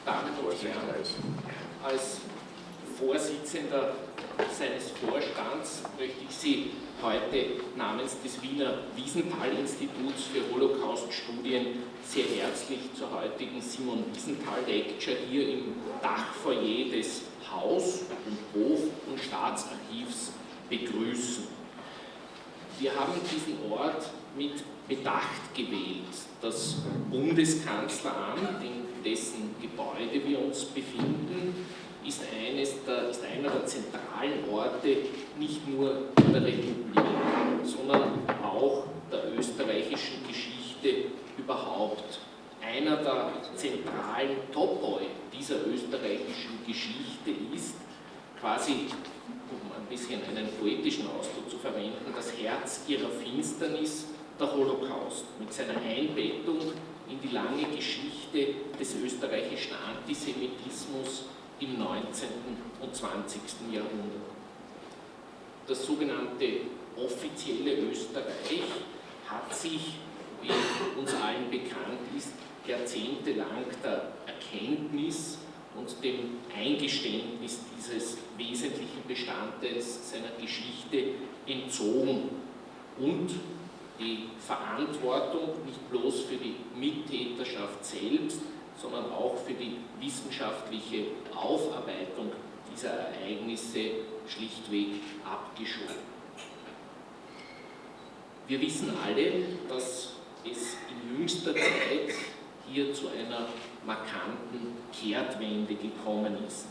Damen und Herren, als Vorsitzender seines Vorstands möchte ich Sie heute namens des Wiener Wiesenthal-Instituts für Holocaust-Studien sehr herzlich zur heutigen Simon Wiesenthal-Lecture hier im Dachfoyer des Haus- und Hof- und Staatsarchivs begrüßen. Wir haben diesen Ort mit Bedacht gewählt. Das Bundeskanzleramt, in dessen Gebäude wir uns befinden, ist einer der zentralen Orte nicht nur der Republik, sondern auch der österreichischen Geschichte überhaupt. Einer der zentralen Topoi dieser österreichischen Geschichte ist quasi, um ein bisschen einen poetischen Ausdruck zu verwenden, das Herz ihrer Finsternis, der Holocaust, mit seiner Einbettung in die lange Geschichte des österreichischen Antisemitismus im 19. und 20. Jahrhundert. Das sogenannte offizielle Österreich hat sich, wie uns allen bekannt ist, jahrzehntelang der Erkenntnis und dem Eingeständnis dieses wesentlichen Bestandteils seiner Geschichte entzogen und die Verantwortung nicht bloß für die Mittäterschaft selbst, sondern auch für die wissenschaftliche Aufarbeitung dieser Ereignisse schlichtweg abgeschoben. Wir wissen alle, dass es in jüngster Zeit hier zu einer markanten Kehrtwende gekommen ist.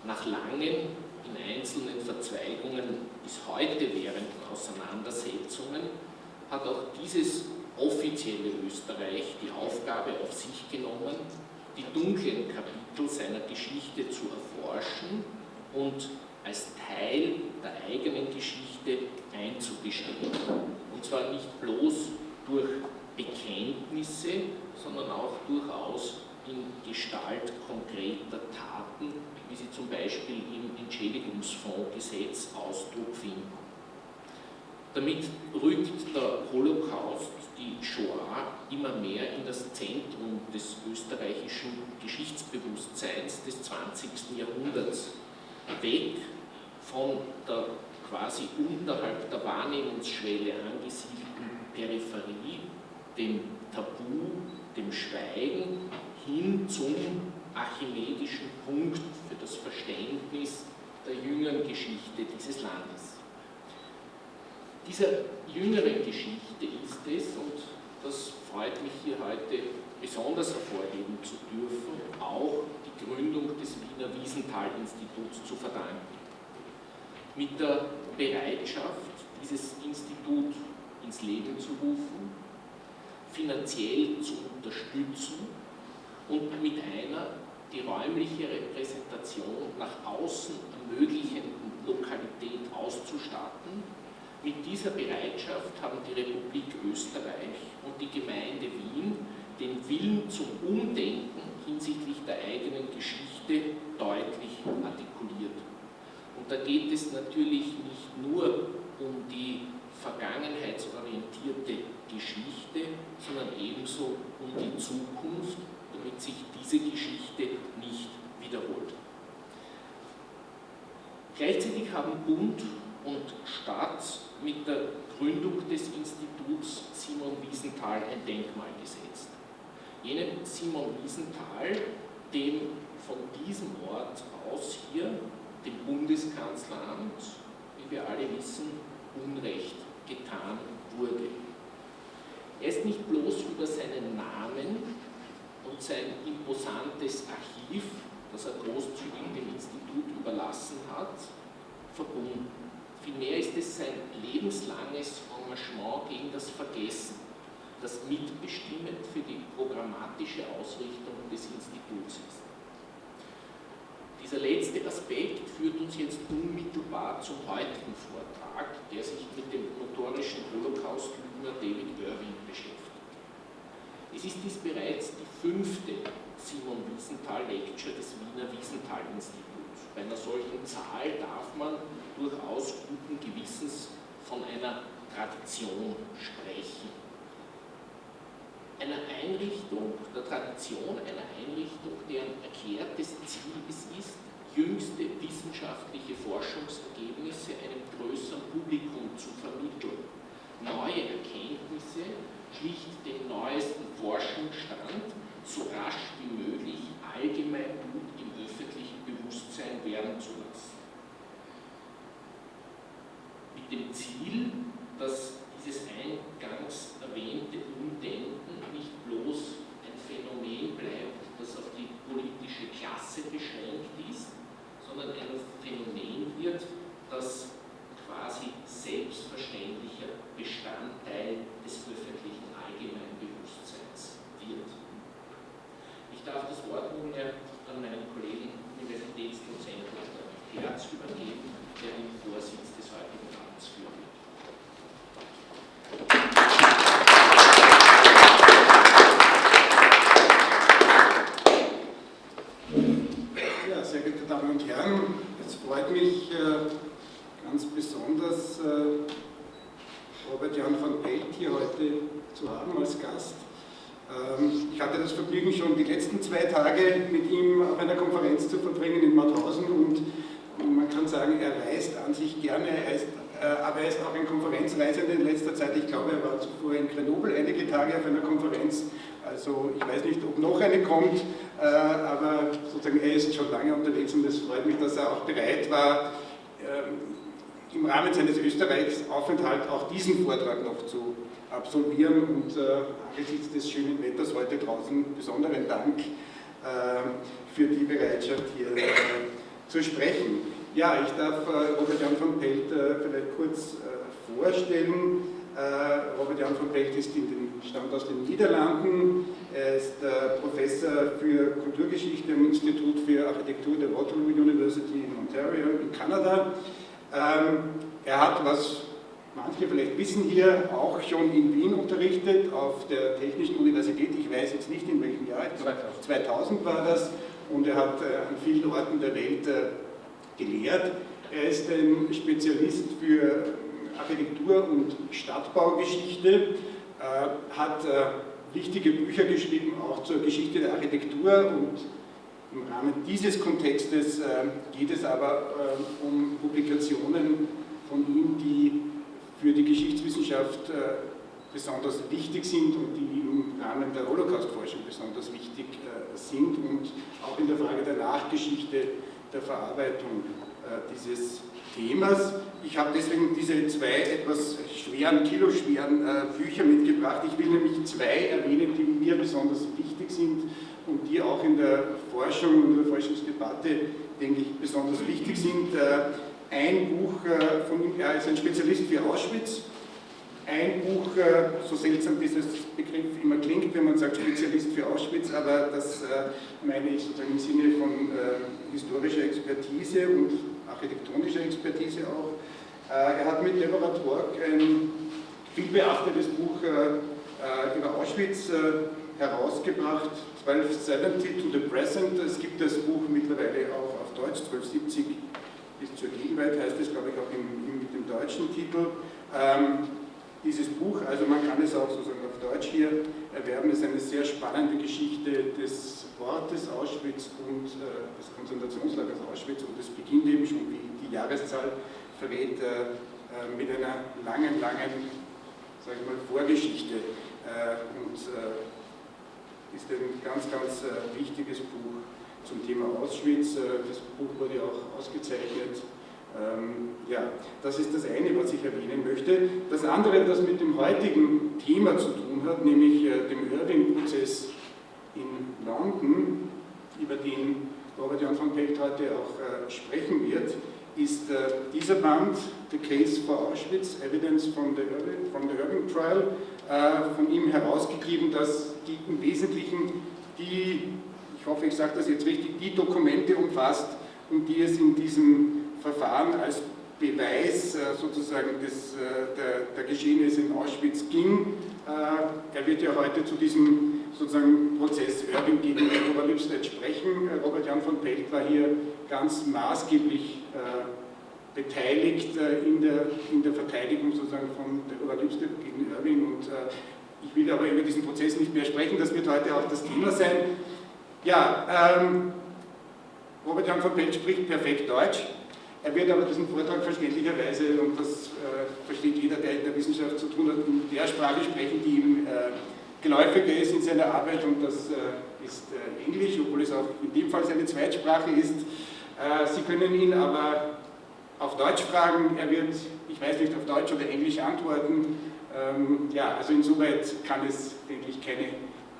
Nach langen, in einzelnen Verzweigungen bis heute währenden Auseinandersetzungen hat auch dieses offizielle Österreich die Aufgabe auf sich genommen, die dunklen Kapitel seiner Geschichte zu erforschen und als Teil der eigenen Geschichte einzugestehen. Und zwar nicht bloß durch Bekenntnisse, sondern auch durchaus in Gestalt konkreter Taten, wie sie zum Beispiel im Entschädigungsfondsgesetz Ausdruck finden. Damit rückt der Holocaust, die Shoah, immer mehr in das Zentrum des österreichischen Geschichtsbewusstseins des 20. Jahrhunderts, weg von der quasi unterhalb der Wahrnehmungsschwelle angesiedelten Peripherie, dem Tabu, dem Schweigen, hin zum archimedischen Punkt für das Verständnis der jüngeren Geschichte dieses Landes. Dieser jüngeren Geschichte ist es, und das freut mich hier heute besonders hervorheben zu dürfen, auch die Gründung des Wiener Wiesenthal-Instituts zu verdanken. Mit der Bereitschaft, dieses Institut ins Leben zu rufen, finanziell zu unterstützen und mit einer die räumliche Repräsentation nach außen ermöglichenden Lokalität auszustatten. Mit dieser Bereitschaft haben die Republik Österreich und die Gemeinde Wien den Willen zum Umdenken hinsichtlich der eigenen Geschichte deutlich artikuliert. Und da geht es natürlich nicht nur um die vergangenheitsorientierte Geschichte, sondern ebenso um die Zukunft, damit sich diese Geschichte nicht wiederholt. Gleichzeitig haben Bund und Staat mit der Gründung des Instituts Simon Wiesenthal ein Denkmal gesetzt. Jenem Simon Wiesenthal, dem von diesem Ort aus hier, dem Bundeskanzleramt, wie wir alle wissen, Unrecht getan wurde. Er ist nicht bloß über seinen Namen und sein imposantes Archiv, das er großzügig dem Institut überlassen hat, verbunden. Vielmehr ist es sein lebenslanges Engagement gegen das Vergessen, das mitbestimmend für die programmatische Ausrichtung des Instituts ist. Dieser letzte Aspekt führt uns jetzt unmittelbar zum heutigen Vortrag, der sich mit dem notorischen Holocaust-Lügner David Irving beschäftigt. Es ist dies bereits die 5. Simon Wiesenthal-Lecture des Wiener Wiesenthal-Instituts. Bei einer solchen Zahl darf man durchaus guten Gewissens von einer Tradition sprechen. einer Einrichtung, der Tradition einer Einrichtung, deren erklärtes Ziel es ist, jüngste wissenschaftliche Forschungsergebnisse einem größeren Publikum zu vermitteln, neue Erkenntnisse, schlicht den neuesten Forschungsstand, so rasch wie möglich allgemein gut im öffentlichen Bewusstsein werden zu lassen. Mit dem Ziel, dass dieses eingangs erwähnte Umdenken nicht bloß ein Phänomen bleibt, das auf die politische Klasse beschränkt ist, sondern ein Phänomen wird, das quasi selbstverständlicher Bestandteil des öffentlichen Allgemeinbewusstseins wird. Ich darf das Wort nunmehr an meinen Kollegen Universitätsdozent Dr. Herz übergeben, der den Vorsitz des heutigen Abends führen wird. Ja, sehr geehrte Damen und Herren, es freut mich ganz besonders, Robert Jan van Pelt hier heute zu haben als Gast. Ich hatte das Vergnügen, schon die letzten 2 Tage mit ihm auf einer Konferenz zu verbringen in Mauthausen und man kann sagen, er reist an sich gerne, aber er ist auch ein Konferenzreisender in letzter Zeit. Ich glaube, er war zuvor in Grenoble einige Tage auf einer Konferenz, also ich weiß nicht, ob noch eine kommt, aber sozusagen er ist schon lange unterwegs und es freut mich, dass er auch bereit war, im Rahmen seines Österreichs-Aufenthalts auch diesen Vortrag noch zu absolvieren und angesichts des schönen Wetters heute draußen besonderen Dank für die Bereitschaft hier zu sprechen. Ja, ich darf Robert Jan van Pelt vielleicht kurz vorstellen. Robert Jan van Pelt stammt aus den Niederlanden. Er ist Professor für Kulturgeschichte am Institut für Architektur der Waterloo University in Ontario in Kanada. Er hat, was manche vielleicht wissen hier, auch schon in Wien unterrichtet, auf der Technischen Universität. Ich weiß jetzt nicht in welchem Jahr, 2000 war das. Und er hat an vielen Orten der Welt gelehrt. Er ist ein Spezialist für Architektur- und Stadtbaugeschichte, hat wichtige Bücher geschrieben, auch zur Geschichte der Architektur und im Rahmen dieses Kontextes geht es aber um Publikationen von ihm, die für die Geschichtswissenschaft besonders wichtig sind und die im Rahmen der Holocaust-Forschung besonders wichtig sind und auch in der Frage der Nachgeschichte, der Verarbeitung dieses Themas. Ich habe deswegen diese 2 etwas kiloschweren Bücher mitgebracht. Ich will nämlich 2 erwähnen, die mir besonders wichtig sind und die auch in der Forschung und der Forschungsdebatte, denke ich, besonders wichtig sind. Ein Buch von ihm, er ist ein Spezialist für Auschwitz. Ein Buch, so seltsam dieses Begriff immer klingt, wenn man sagt Spezialist für Auschwitz, aber das meine ich sozusagen im Sinne von historischer Expertise und architektonischer Expertise auch. Er hat mit Deborah Twork ein vielbeachtetes Buch über Auschwitz herausgebracht, 1270 to the Present. Es gibt das Buch mittlerweile auch auf Deutsch, 1270 bis zur Gegenwart heißt es, glaube ich, auch mit dem deutschen Titel. Dieses Buch, also man kann es auch sozusagen auf Deutsch hier erwerben, ist eine sehr spannende Geschichte des Ortes Auschwitz und des Konzentrationslagers Auschwitz und es beginnt eben schon, wie die Jahreszahl verrät, mit einer langen, sage ich mal, Vorgeschichte und ist ein ganz wichtiges Buch zum Thema Auschwitz. Das Buch wurde auch ausgezeichnet. Ja, das ist das eine, was ich erwähnen möchte. Das andere, das mit dem heutigen Thema zu tun hat, nämlich dem Irving Prozess in London, über den Robert Jan van Pelt heute auch sprechen wird, ist dieser Band, The Case for Auschwitz, Evidence from the Irving Trial, von ihm herausgegeben, dass die im Wesentlichen ich hoffe, ich sage das jetzt richtig, die Dokumente umfasst, um die es in diesem Verfahren als Beweis sozusagen der Geschehnisse in Auschwitz ging. Er wird ja heute zu diesem sozusagen Prozess Irving gegen Robert Lübstedt sprechen. Robert Jan van Pelt war hier ganz maßgeblich beteiligt in der Verteidigung sozusagen von Robert Lübstedt gegen Irving und Ich will aber über diesen Prozess nicht mehr sprechen, das wird heute auch das Thema sein. Ja, Robert Jan von Pelt spricht perfekt Deutsch. Er wird aber diesen Vortrag verständlicherweise, und das versteht jeder, der in der Wissenschaft zu tun hat, in der Sprache sprechen, die ihm geläufiger ist in seiner Arbeit, und das ist Englisch, obwohl es auch in dem Fall seine Zweitsprache ist. Sie können ihn aber auf Deutsch fragen, er wird, ich weiß nicht, auf Deutsch oder Englisch antworten. Ja, also insoweit kann es, denke ich, keine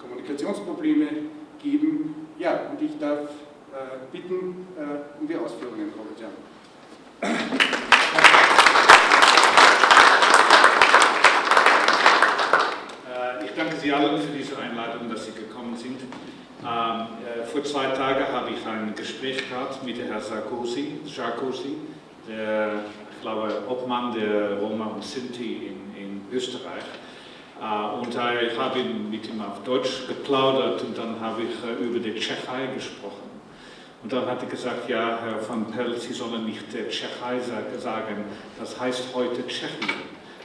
Kommunikationsprobleme geben. Ja, und ich darf bitten um die Ausführungen, Robert Jan. Ich danke Sie allen für diese Einladung, dass Sie gekommen sind. Vor 2 Tagen habe ich ein Gespräch gehabt mit Herrn Sarkozy, der, ich glaube, Obmann der Roma und Sinti in Österreich. Und ich habe mit ihm auf Deutsch geplaudert, und dann habe ich über die Tschechei gesprochen. Und dann hat er gesagt, ja, Herr von Pelt, Sie sollen nicht der Tschechei sagen, das heißt heute Tschechien.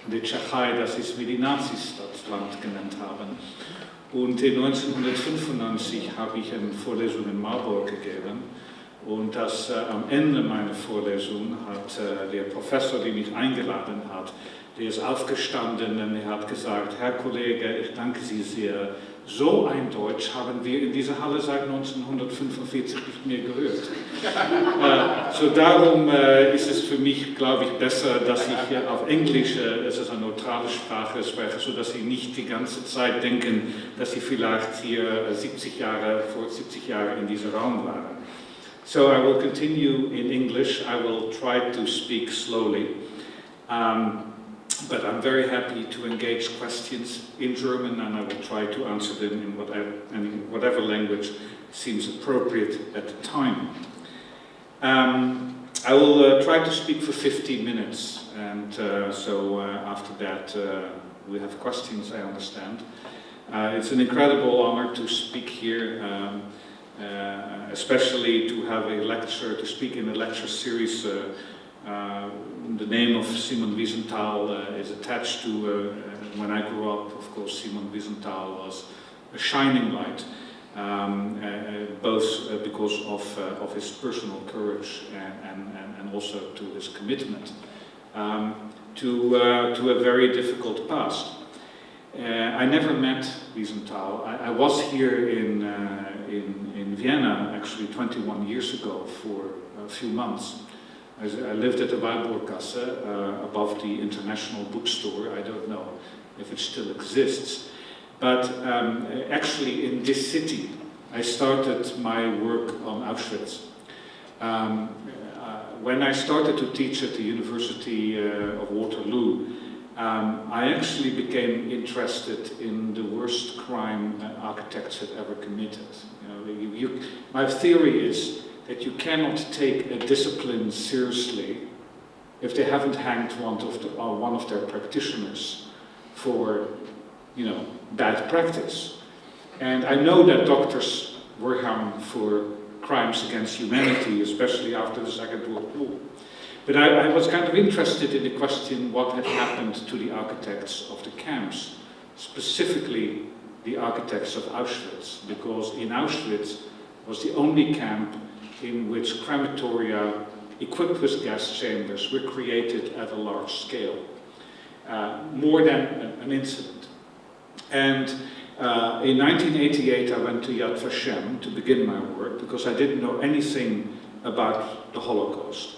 Und die Tschechei, das ist, wie die Nazis das Land genannt haben. Und in 1995 habe ich eine Vorlesung in Marburg gegeben. Und am Ende meiner Vorlesung hat der Professor, der mich eingeladen hat, der ist aufgestanden und er hat gesagt, Herr Kollege, ich danke Sie sehr. So ein Deutsch haben wir in dieser Halle seit 1945 nicht mehr gehört. So darum ist es für mich, glaube ich, besser, dass ich auf Englisch, es ist eine neutrale Sprache, spreche, sodass Sie nicht die ganze Zeit denken, dass Sie vielleicht hier vor 70 Jahren in diesem Raum waren. So I will continue in English. I will try to speak slowly. But I'm very happy to engage questions in German, and I will try to answer them in whatever language seems appropriate at the time. I will try to speak for 15 minutes, and so after that we have questions, I understand. It's an incredible honor to speak here, especially to have a lecture, to speak in a lecture series. The name of Simon Wiesenthal is attached to, when I grew up, of course, Simon Wiesenthal was a shining light, both because of his personal courage and also to his commitment to a very difficult past. I never met Wiesenthal. I was here in Vienna, actually 21 years ago, for a few months. I lived at the Weinburggasse above the International Bookstore. I don't know if it still exists. But actually in this city, I started my work on Auschwitz. When I started to teach at the University of Waterloo, I actually became interested in the worst crime architects had ever committed. My theory is that you cannot take a discipline seriously if they haven't hanged one of their practitioners for, bad practice. And I know that doctors were hung for crimes against humanity, especially after the Second World War. But I was kind of interested in the question what had happened to the architects of the camps, specifically the architects of Auschwitz, because in Auschwitz was the only camp in which crematoria equipped with gas chambers were created at a large scale, more than an incident. And in 1988 I went to Yad Vashem to begin my work because I didn't know anything about the Holocaust.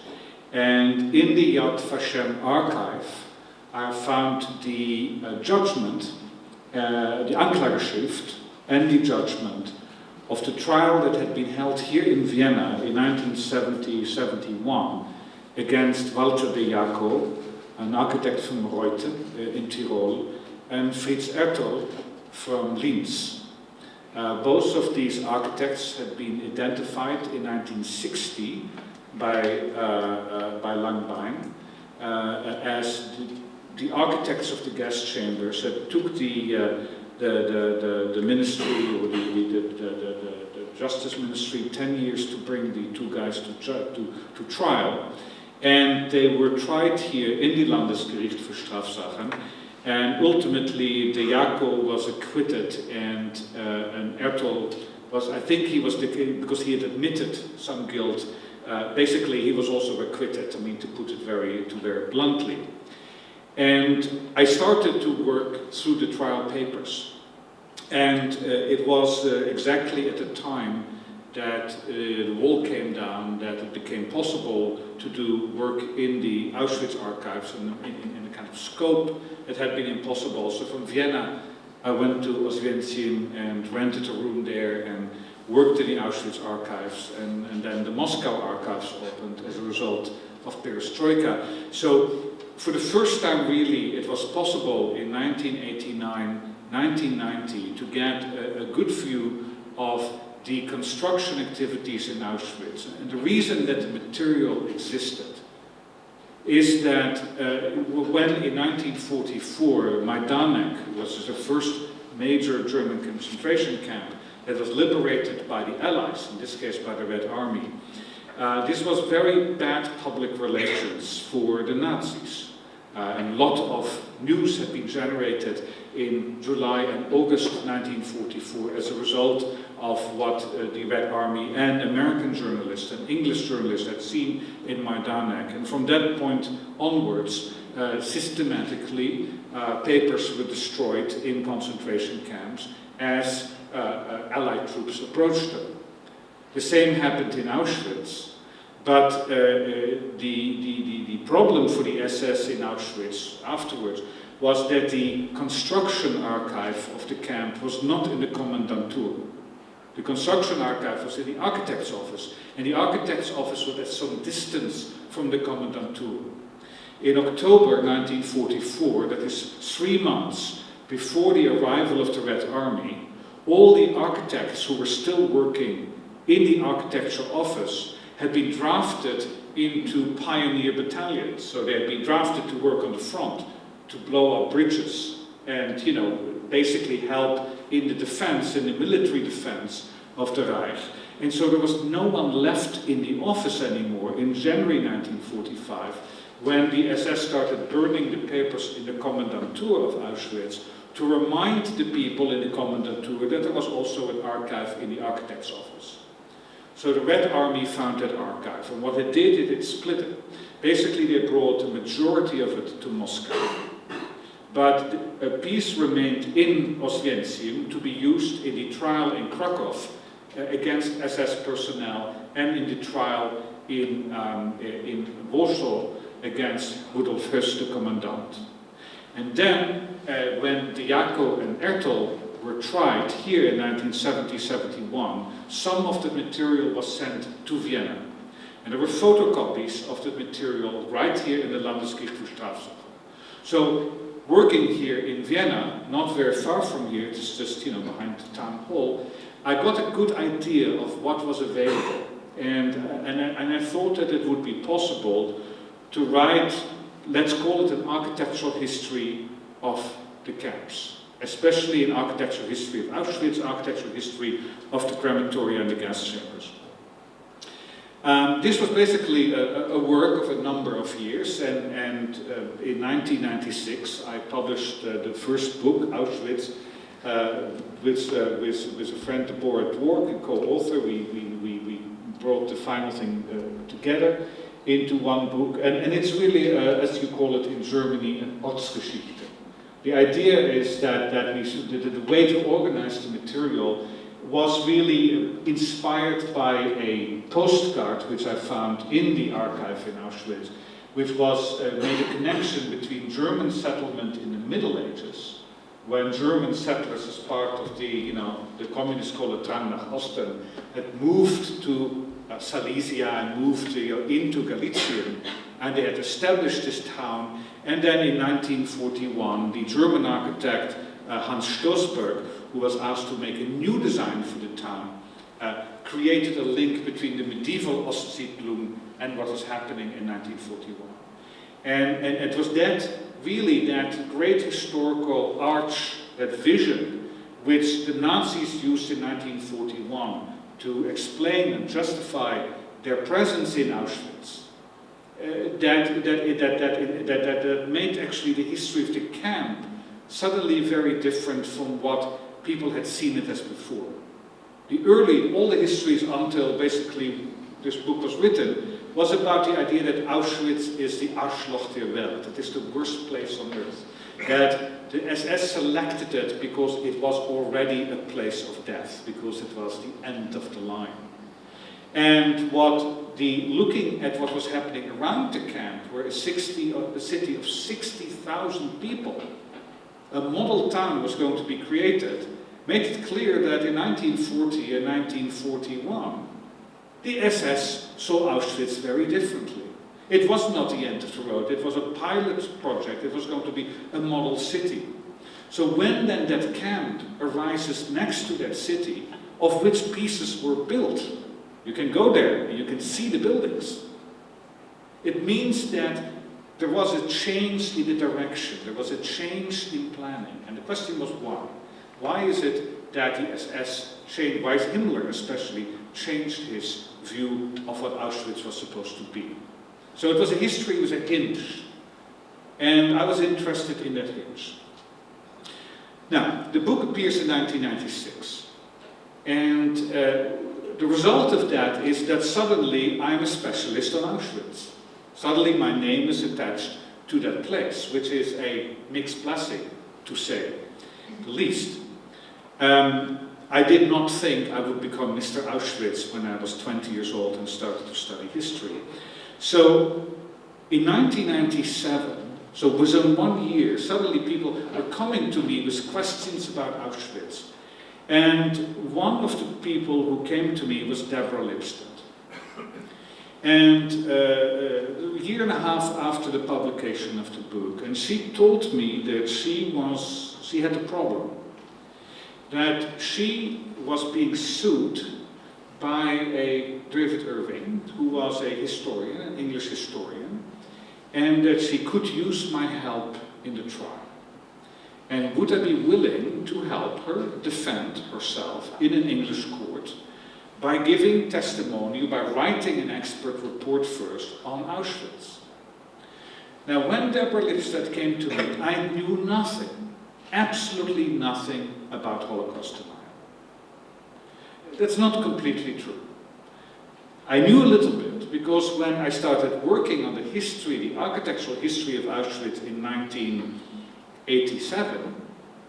And in the Yad Vashem archive I found the judgment, the Anklageschrift and the judgment of the trial that had been held here in Vienna in 1970-71 against Walter de Jaco, an architect from Reute in Tyrol, and Fritz Ertl from Linz. Both of these architects had been identified in 1960 by Langbein as the architects of the gas chambers that took the ministry or the justice ministry 10 years to bring the two guys to trial, and they were tried here in the Landesgericht für Strafsachen, And ultimately, de Jaco was acquitted, and Ertl was, I think he was, because he had admitted some guilt, basically he was also acquitted, I mean, to put it very bluntly. And I started to work through the trial papers. And it was exactly at the time that the wall came down, that it became possible to do work in the Auschwitz archives in a kind of scope that had been impossible. So from Vienna, I went to Oswiecim and rented a room there and worked in the Auschwitz archives, and then the Moscow archives opened as a result of perestroika. So for the first time, really, it was possible in 1989, 1990 to get a good view of the construction activities in Auschwitz. And the reason that the material existed is that when in 1944 Majdanek was the first major German concentration camp that was liberated by the Allies, in this case by the Red Army, this was very bad public relations for the Nazis. And a lot of news had been generated in July and August 1944 as a result of what the Red Army and American journalists and English journalists had seen in Majdanek. And from that point onwards, systematically, papers were destroyed in concentration camps as Allied troops approached them. The same happened in Auschwitz. But the problem for the SS in Auschwitz afterwards was that the construction archive of the camp was not in the Kommandantur. The construction archive was in the architect's office, and the architect's office was at some distance from the Kommandantur. In October 1944, that is 3 months before the arrival of the Red Army, all the architects who were still working in the architecture office had been drafted into pioneer battalions. So they had been drafted to work on the front, to blow up bridges, and, you know, basically help in the defense, in the military defense of the Reich. And so there was no one left in the office anymore in January 1945, when the SS started burning the papers in the Kommandantur of Auschwitz, to remind the people in the Kommandantur that there was also an archive in the architect's office. So the Red Army found that archive, and what it did, it split it. Basically, they brought the majority of it to Moscow. But a piece remained in Oswiecim to be used in the trial in Krakow against SS personnel, and in the trial in Warsaw against Rudolf Höss, the commandant. And then, when de Jaco and Ertl were tried here in 1970-71, some of the material was sent to Vienna. And there were photocopies of the material right here in the Landesgericht für Strafsachen. So, working here in Vienna, not very far from here, it's just, you know, behind the town hall, I got a good idea of what was available. And I thought that it would be possible to write, let's call it an architectural history of the camps, especially in architectural history of Auschwitz, architectural history of the crematoria and the gas chambers. This was basically a work of a number of years, and in 1996 I published the first book, Auschwitz, with a friend, Deborah Dwork, a co-author. We brought the final thing together into one book, and it's really, as you call it in Germany, an Ortsgeschichte. The idea is that the way to organize the material was really inspired by a postcard which I found in the archive in Auschwitz, which was made a connection between German settlement in the Middle Ages, when German settlers, as part of the communist Drang nach Osten, had moved to Silesia and moved into Galicia, and they had established this town. And then in 1941, the German architect Hans Stoßberg, who was asked to make a new design for the town, created a link between the medieval Ostsiedlung and what was happening in 1941. And it was that great historical arch, that vision, which the Nazis used in 1941 to explain and justify their presence in Auschwitz, that made actually the history of the camp suddenly very different from what people had seen it as before. All the histories until basically this book was written, was about the idea that Auschwitz is the Arschloch der Welt, that is the worst place on earth. That the SS selected it because it was already a place of death, because it was the end of the line. And looking at what was happening around the camp, where a city of 60,000 people, a model town was going to be created, made it clear that in 1940 and 1941, the SS saw Auschwitz very differently. It was not the end of the road, it was a pilot project, it was going to be a model city. So when then that camp arises next to that city, of which pieces were built, you can go there and you can see the buildings. It means that there was a change in the direction, there was a change in planning. And the question was why? Why is it that the SS changed, why Himmler especially changed his view of what Auschwitz was supposed to be? So it was a history with a hinge. And I was interested in that hinge. Now, the book appears in 1996. And the result of that is that suddenly I'm a specialist on Auschwitz. Suddenly my name is attached to that place, which is a mixed blessing, to say the least. I did not think I would become Mr. Auschwitz when I was 20 years old and started to study history. So in 1997, so within 1 year, suddenly people were coming to me with questions about Auschwitz. And one of the people who came to me was Deborah Lipstadt. And a year and a half after the publication of the book, and she told me that she had a problem. That she was being sued by a David Irving, who was a historian, an English historian, and that she could use my help in the trial. And would I be willing to help her defend herself in an English court by giving testimony, by writing an expert report first on Auschwitz? Now, when Deborah Lipstadt came to me, I knew nothing, absolutely nothing about Holocaust denial. That's not completely true. I knew a little bit because when I started working on the history, the architectural history of Auschwitz in 1987,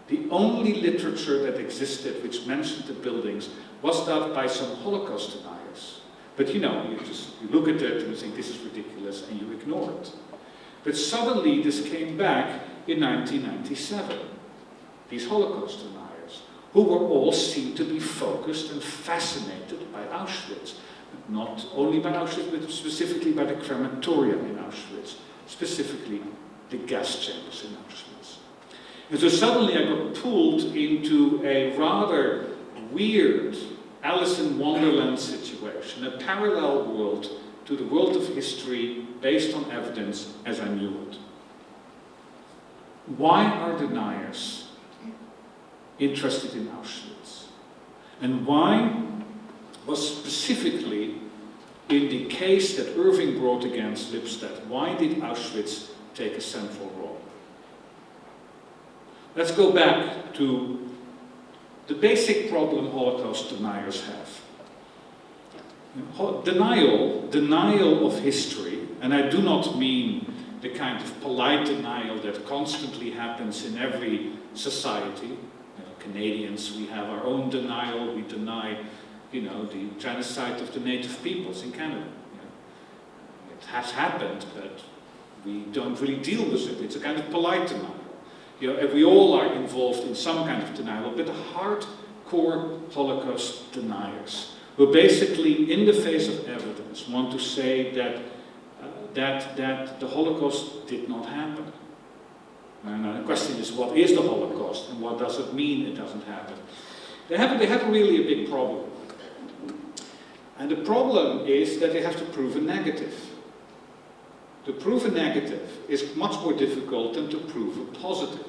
the only literature that existed which mentioned the buildings was that by some Holocaust deniers. But you know, you look at it and you think this is ridiculous and you ignore it. But suddenly this came back in 1997. These Holocaust deniers, who were all seen to be focused and fascinated by Auschwitz. Not only by Auschwitz, but specifically by the crematorium in Auschwitz, specifically the gas chambers in Auschwitz. And so suddenly I got pulled into a rather weird Alice in Wonderland situation, a parallel world to the world of history based on evidence as I knew it. Why are deniers interested in Auschwitz? And why was specifically in the case that Irving brought against Lipstadt, why did Auschwitz take a central role? Let's go back to the basic problem Holocaust deniers have. Denial of history, and I do not mean the kind of polite denial that constantly happens in every society. You know, Canadians, we have our own denial, we deny the genocide of the native peoples in Canada. It has happened, but we don't really deal with it. It's a kind of polite denial. We all are involved in some kind of denial, but the hardcore Holocaust deniers, who basically, in the face of evidence, want to say that the Holocaust did not happen. And the question is, what is the Holocaust, and what does it mean it doesn't happen? They have really a big problem. And the problem is that they have to prove a negative. To prove a negative is much more difficult than to prove a positive.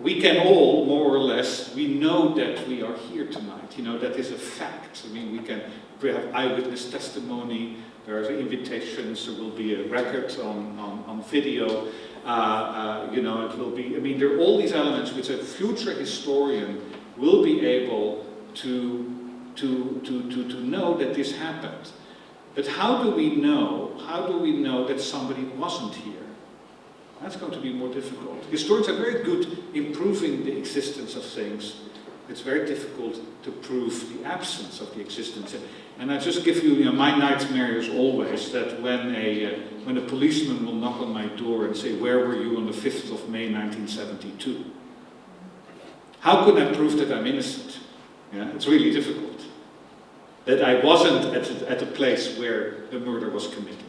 We can all, more or less, we know that we are here tonight. That is a fact. I mean, we have eyewitness testimony, there are invitations, there will be a record on video. You know, it will be, I mean, there are all these elements which a future historian will be able to know that this happened. But how do we know? How do we know that somebody wasn't here? That's going to be more difficult. Historians are very good in proving the existence of things. It's very difficult to prove the absence of the existence. And I just give you, you know, my nightmare is always that when a policeman will knock on my door and say, "Where were you on the 5th of May 1972? How can I prove that I'm innocent? Yeah, it's really difficult. That I wasn't at a place where the murder was committed.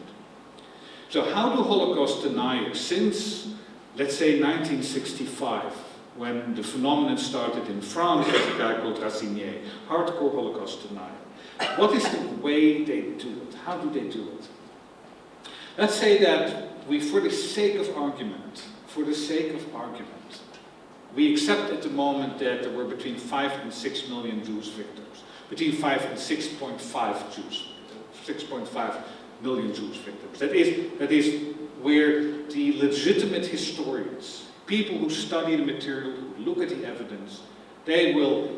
So how do Holocaust deniers, since, let's say, 1965, when the phenomenon started in France with a guy called Racinier, hardcore Holocaust denier, what is the way they do it? How do they do it? Let's say that we, for the sake of argument, we accept at the moment that there were between 5 and 6 million Jewish victims. Between 5 and 6.5 million Jewish victims. That is where the legitimate historians, people who study the material, who look at the evidence, they will,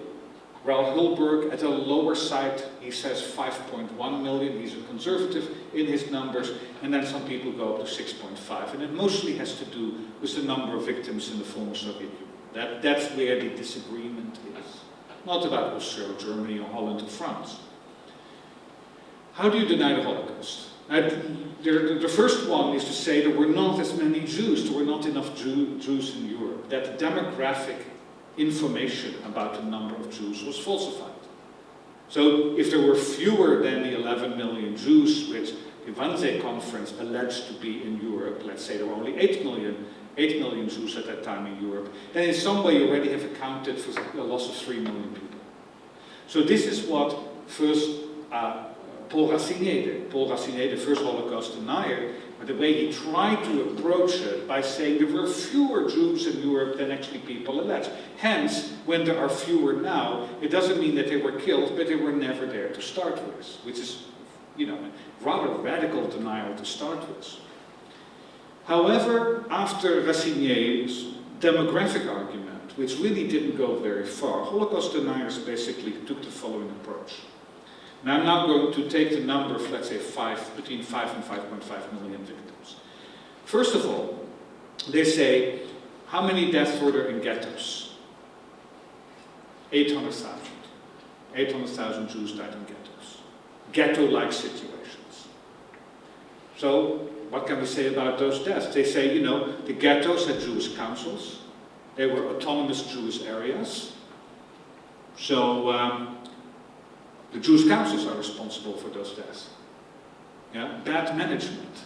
Raoul Hilberg at a lower side, he says 5.1 million, he's a conservative in his numbers, and then some people go up to 6.5, and it mostly has to do with the number of victims in the former Soviet Union. That's where the disagreement is. Not about Austria or Germany or Holland or France. How do you deny the Holocaust? The first one is to say there were not as many Jews, there were not enough Jews in Europe. That demographic information about the number of Jews was falsified. So if there were fewer than the 11 million Jews which the Wannsee Conference alleged to be in Europe, let's say there were only 8 million Jews at that time in Europe, then in some way you already have accounted for a loss of 3 million people. So this is what first Paul Racinier did. Paul Racinier, the first Holocaust denier, but the way he tried to approach it by saying there were fewer Jews in Europe than actually people alleged. Hence, when there are fewer now, it doesn't mean that they were killed, but they were never there to start with, which is, you know, a rather radical denial to start with. However, after Racinier's demographic argument, which really didn't go very far, Holocaust deniers basically took the following approach. Now I'm now going to take the number of, let's say, between 5 and 5.5 million victims. First of all, they say, how many deaths were there in ghettos? 800,000. 800,000 Jews died in ghettos. Ghetto-like situations. So, what can we say about those deaths? They say, you know, the ghettos had Jewish councils. They were autonomous Jewish areas. So, the Jewish councils are responsible for those deaths. Yeah? Bad management.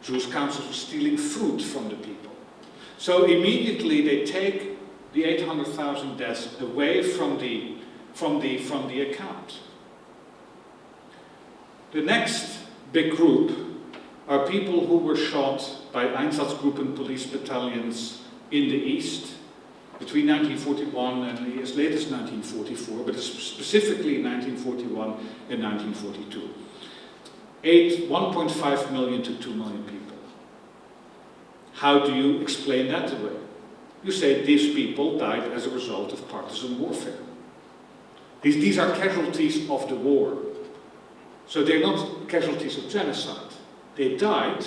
Jewish councils were stealing food from the people. So immediately they take the 800,000 deaths away from the account. The next big group are people who were shot by Einsatzgruppen police battalions in the east, between 1941 and as late as 1944, but specifically 1941 and 1942. 1.5 million to 2 million people. How do you explain that away? You say these people died as a result of partisan warfare. These are casualties of the war. So they're not casualties of genocide. They died,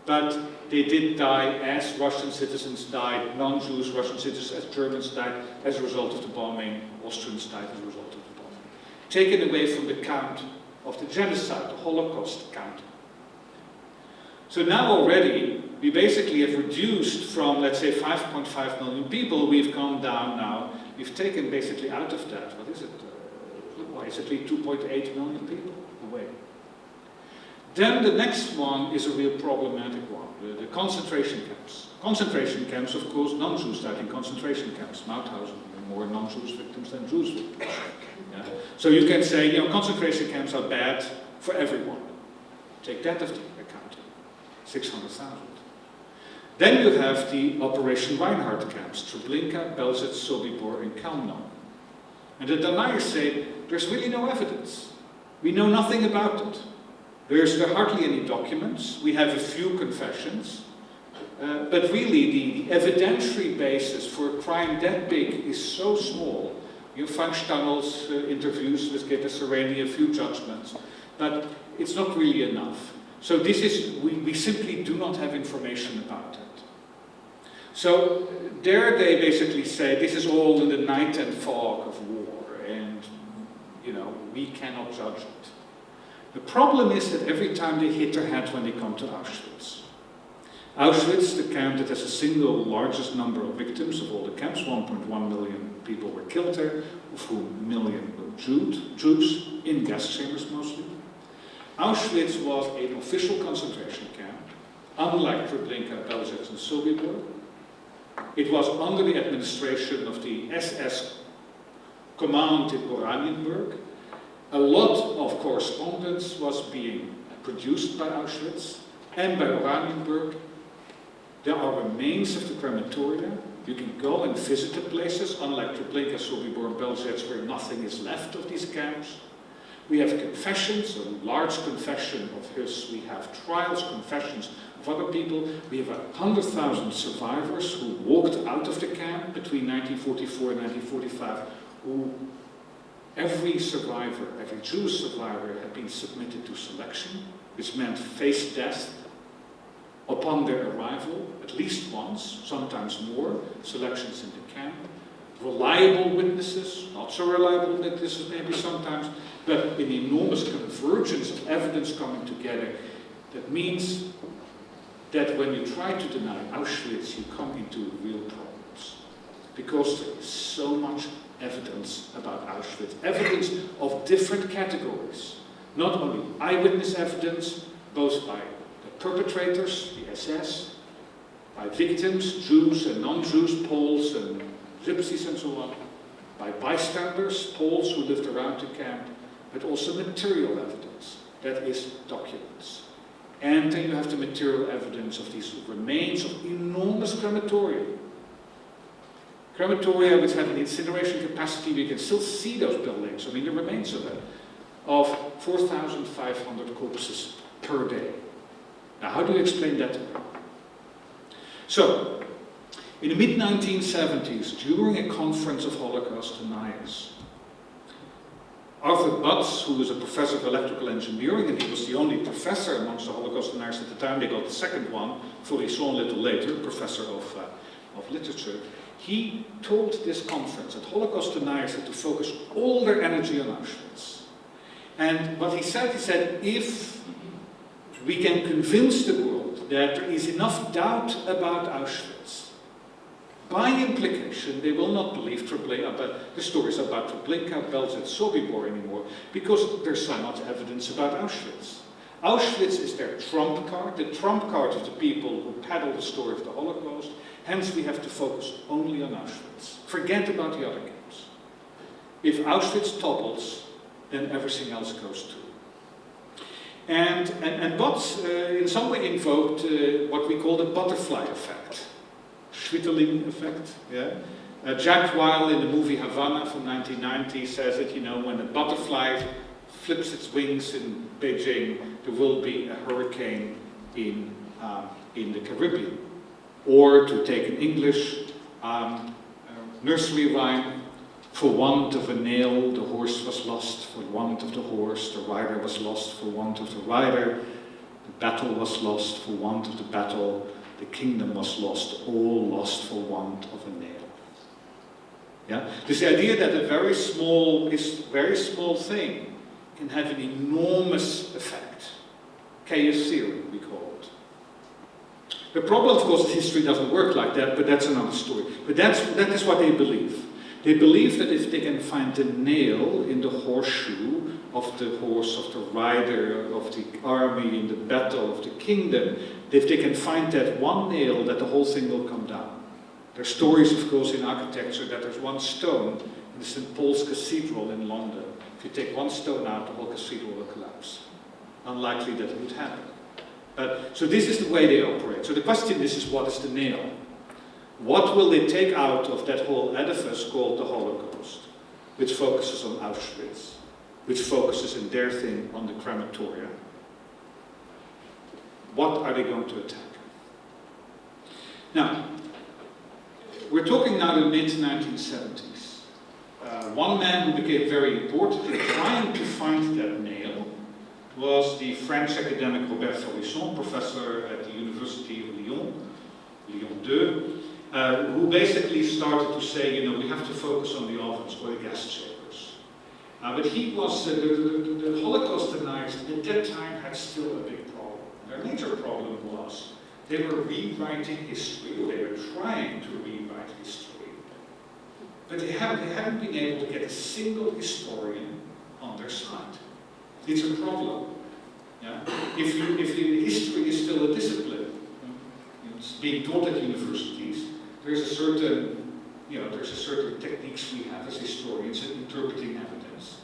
but they did die as Russian citizens died, non-Jewish Russian citizens, as Germans died as a result of the bombing, Austrians died as a result of the bombing. Taken away from the count of the genocide, the Holocaust count. So now already, we basically have reduced from, let's say, 5.5 million people, we've gone down now, we've taken basically out of that, what is it? Basically 2.8 million people away. Then the next one is a real problematic one, the concentration camps. Concentration camps, of course, non-Jews died in concentration camps. Mauthausen, more non-Jewish victims than Jewish victims. Yeah? So you can say, you know, concentration camps are bad for everyone. Take that as the accounting, 600,000. Then you have the Operation Reinhardt camps, Treblinka, Belzec, Sobibor, and Kalmno. And the deniers say, there's really no evidence. We know nothing about it. There are hardly any documents. We have a few confessions. But really, the evidentiary basis for a crime that big is so small. You know, Frank Stangel's interviews with Gitta Sereni, a few judgments, but it's not really enough. So this is, we simply do not have information about it. So there they basically say this is all in the night and fog of war, and you know, we cannot judge it. The problem is that every time they hit their head when they come to Auschwitz. Auschwitz, the camp that has the single largest number of victims of all the camps, 1.1 million people were killed there, of whom a million were Jews, in gas chambers mostly. Auschwitz was an official concentration camp, unlike Treblinka, Belzec, and Sobibor. It was under the administration of the SS command in Oranienburg. A lot of correspondence was being produced by Auschwitz and by Oranienburg. There are remains of the crematoria. You can go and visit the places, unlike Treblinka, Sobibor, and Belzec, where nothing is left of these camps. We have confessions, a large confession of his. We have trials, confessions of other people. We have 100,000 survivors who walked out of the camp between 1944 and 1945, who every survivor, every Jewish survivor had been submitted to selection, which meant face death upon their arrival, at least once, sometimes more, selections in the camp. Reliable witnesses, not so reliable witnesses maybe sometimes, but an enormous convergence of evidence coming together. That means that when you try to deny Auschwitz, you come into real problems. Because there is so much evidence about Auschwitz. Evidence of different categories. Not only eyewitness evidence, both by the perpetrators, the SS, by victims, Jews and non-Jews, Poles and Gypsies and so on, by bystanders, Poles who lived around the camp, but also material evidence, that is, documents. And then you have the material evidence of these remains of enormous crematoria. Crematoria which have an incineration capacity, we can still see those buildings, I mean the remains of it, of 4,500 corpses per day. Now how do you explain that to them? So, in the mid-1970s, during a conference of Holocaust deniers, Arthur Butts, who was a professor of electrical engineering, and he was the only professor amongst the Holocaust deniers at the time, they got the second one, Forisson a little later, professor of literature, he told this conference that Holocaust deniers had to focus all their energy on Auschwitz. And what he said, if we can convince the world that there is enough doubt about Auschwitz, by implication, they will not believe the stories about Treblinka, Belzec, Sobibor anymore, because there's so much evidence about Auschwitz. Auschwitz is their trump card, the trump card of the people who peddle the story of the Holocaust. Hence, we have to focus only on Auschwitz. Forget about the other camps. If Auschwitz topples, then everything else goes too. And Butts, in some way, invoked what we call the butterfly effect. Schwitterling effect, yeah. Jack Weil in the movie Havana from 1990 says that, you know, when a butterfly flips its wings in Beijing, there will be a hurricane in the Caribbean. Or, to take an English nursery rhyme, for want of a nail, the horse was lost, for want of the horse, the rider was lost, for want of the rider, the battle was lost, for want of the battle, the kingdom was lost, all lost for want of a nail. Yeah? This idea that a very small thing can have an enormous effect. Chaos theory, we call it. The problem, of course, is history doesn't work like that, but that's another story. But that is what they believe. They believe that if they can find the nail in the horseshoe of the horse, of the rider, of the army, in the battle, of the kingdom, if they can find that one nail, that the whole thing will come down. There are stories, of course, in architecture that there's one stone in the St. Paul's Cathedral in London. If you take one stone out, the whole cathedral will collapse. Unlikely that it would happen. So this is the way they operate. So the question is what is the nail? What will they take out of that whole edifice called the Holocaust, which focuses on Auschwitz, which focuses in their thing on the crematoria? What are they going to attack? Now, we're talking now the mid-1970s. One man who became very important in trying to find that nail was the French academic Robert Forisson, professor at the University of Lyon, Lyon 2, who basically started to say, you know, we have to focus on the ovens or the gas chambers. But he was, the Holocaust deniers at that time had still a big problem. Their major problem was they were rewriting history, or they were trying to rewrite history, but they hadn't been able to get a single historian on their side. It's a problem. Yeah? If history is still a discipline, it's being taught at universities, there's a certain, there's a certain techniques we have as historians in interpreting evidence.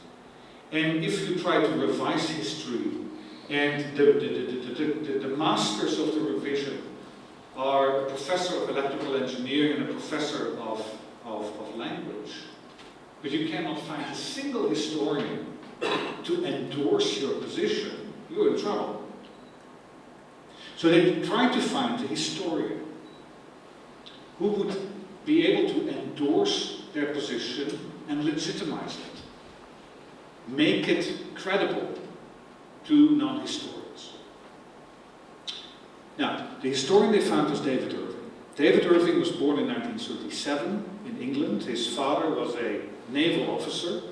And if you try to revise history, and the masters of the revision are a professor of electrical engineering and a professor of language, but you cannot find a single historian to endorse your position, you're in trouble. So they tried to find a historian who would be able to endorse their position and legitimize it, make it credible to non-historians. Now, the historian they found was David Irving. David Irving was born in 1937 in England. His father was a naval officer,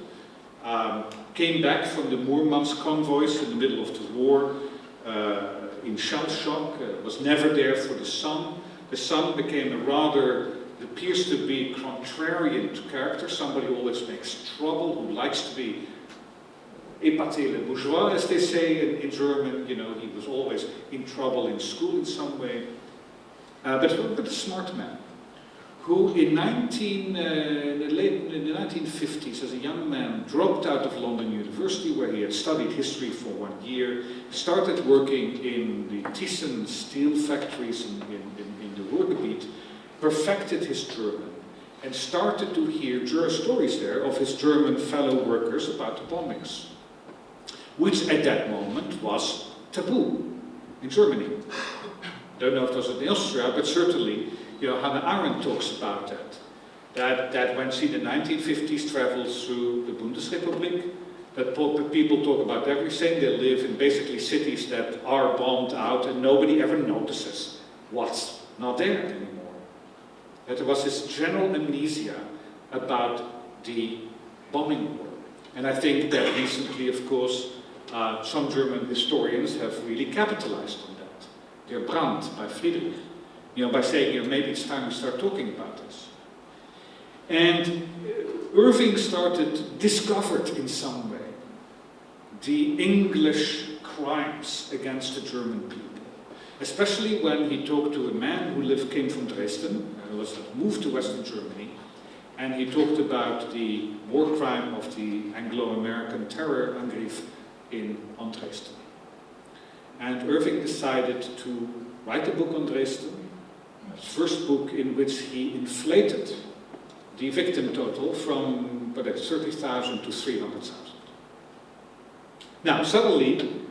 came back from the Murmansk convoys in the middle of the war in shell shock, was never there for the son. The son became a rather, appears to be contrarian character, somebody who always makes trouble, who likes to be épaté le bourgeois, as they say in German. You know, he was always in trouble in school in some way. But a smart man, who in the 1950s, as a young man, dropped out of London University, where he had studied history for 1 year, started working in the Thyssen steel factories in the Ruhrgebiet, perfected his German, and started to hear stories there of his German fellow workers about the bombings, which at that moment was taboo in Germany. I don't know if it was in Austria, but certainly, Hannah Arendt talks about that when she in the 1950s travels through the Bundesrepublik, that people talk about everything. They live in basically cities that are bombed out and nobody ever notices what's not there anymore. That there was this general amnesia about the bombing war. And I think that recently, of course, some German historians have really capitalized on that. Der Brand by Friedrich, by saying, maybe it's time to start talking about this. And Irving discovered in some way the English crimes against the German people, especially when he talked to a man who came from Dresden, and was moved to Western Germany, and he talked about the war crime of the Anglo-American terror Angriff on Dresden. And Irving decided to write a book on Dresden, his first book in which he inflated the victim total from 30,000 to 300,000. Now, suddenly,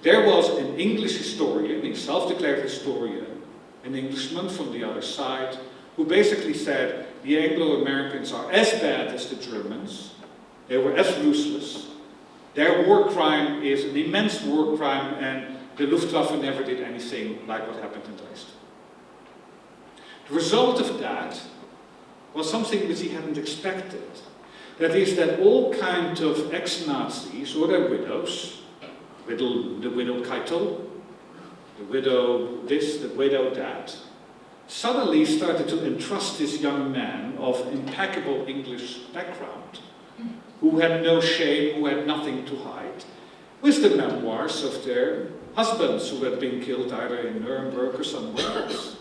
there was an English historian, a self-declared historian, an Englishman from the other side, who basically said the Anglo-Americans are as bad as the Germans, they were as ruthless, their war crime is an immense war crime, and the Luftwaffe never did anything like what happened in Dresden. The result of that was something which he hadn't expected. That is that all kinds of ex-Nazis or their widows, the widow Keitel, the widow this, the widow that, suddenly started to entrust this young man of impeccable English background, who had no shame, who had nothing to hide, with the memoirs of their husbands who had been killed either in Nuremberg or somewhere else.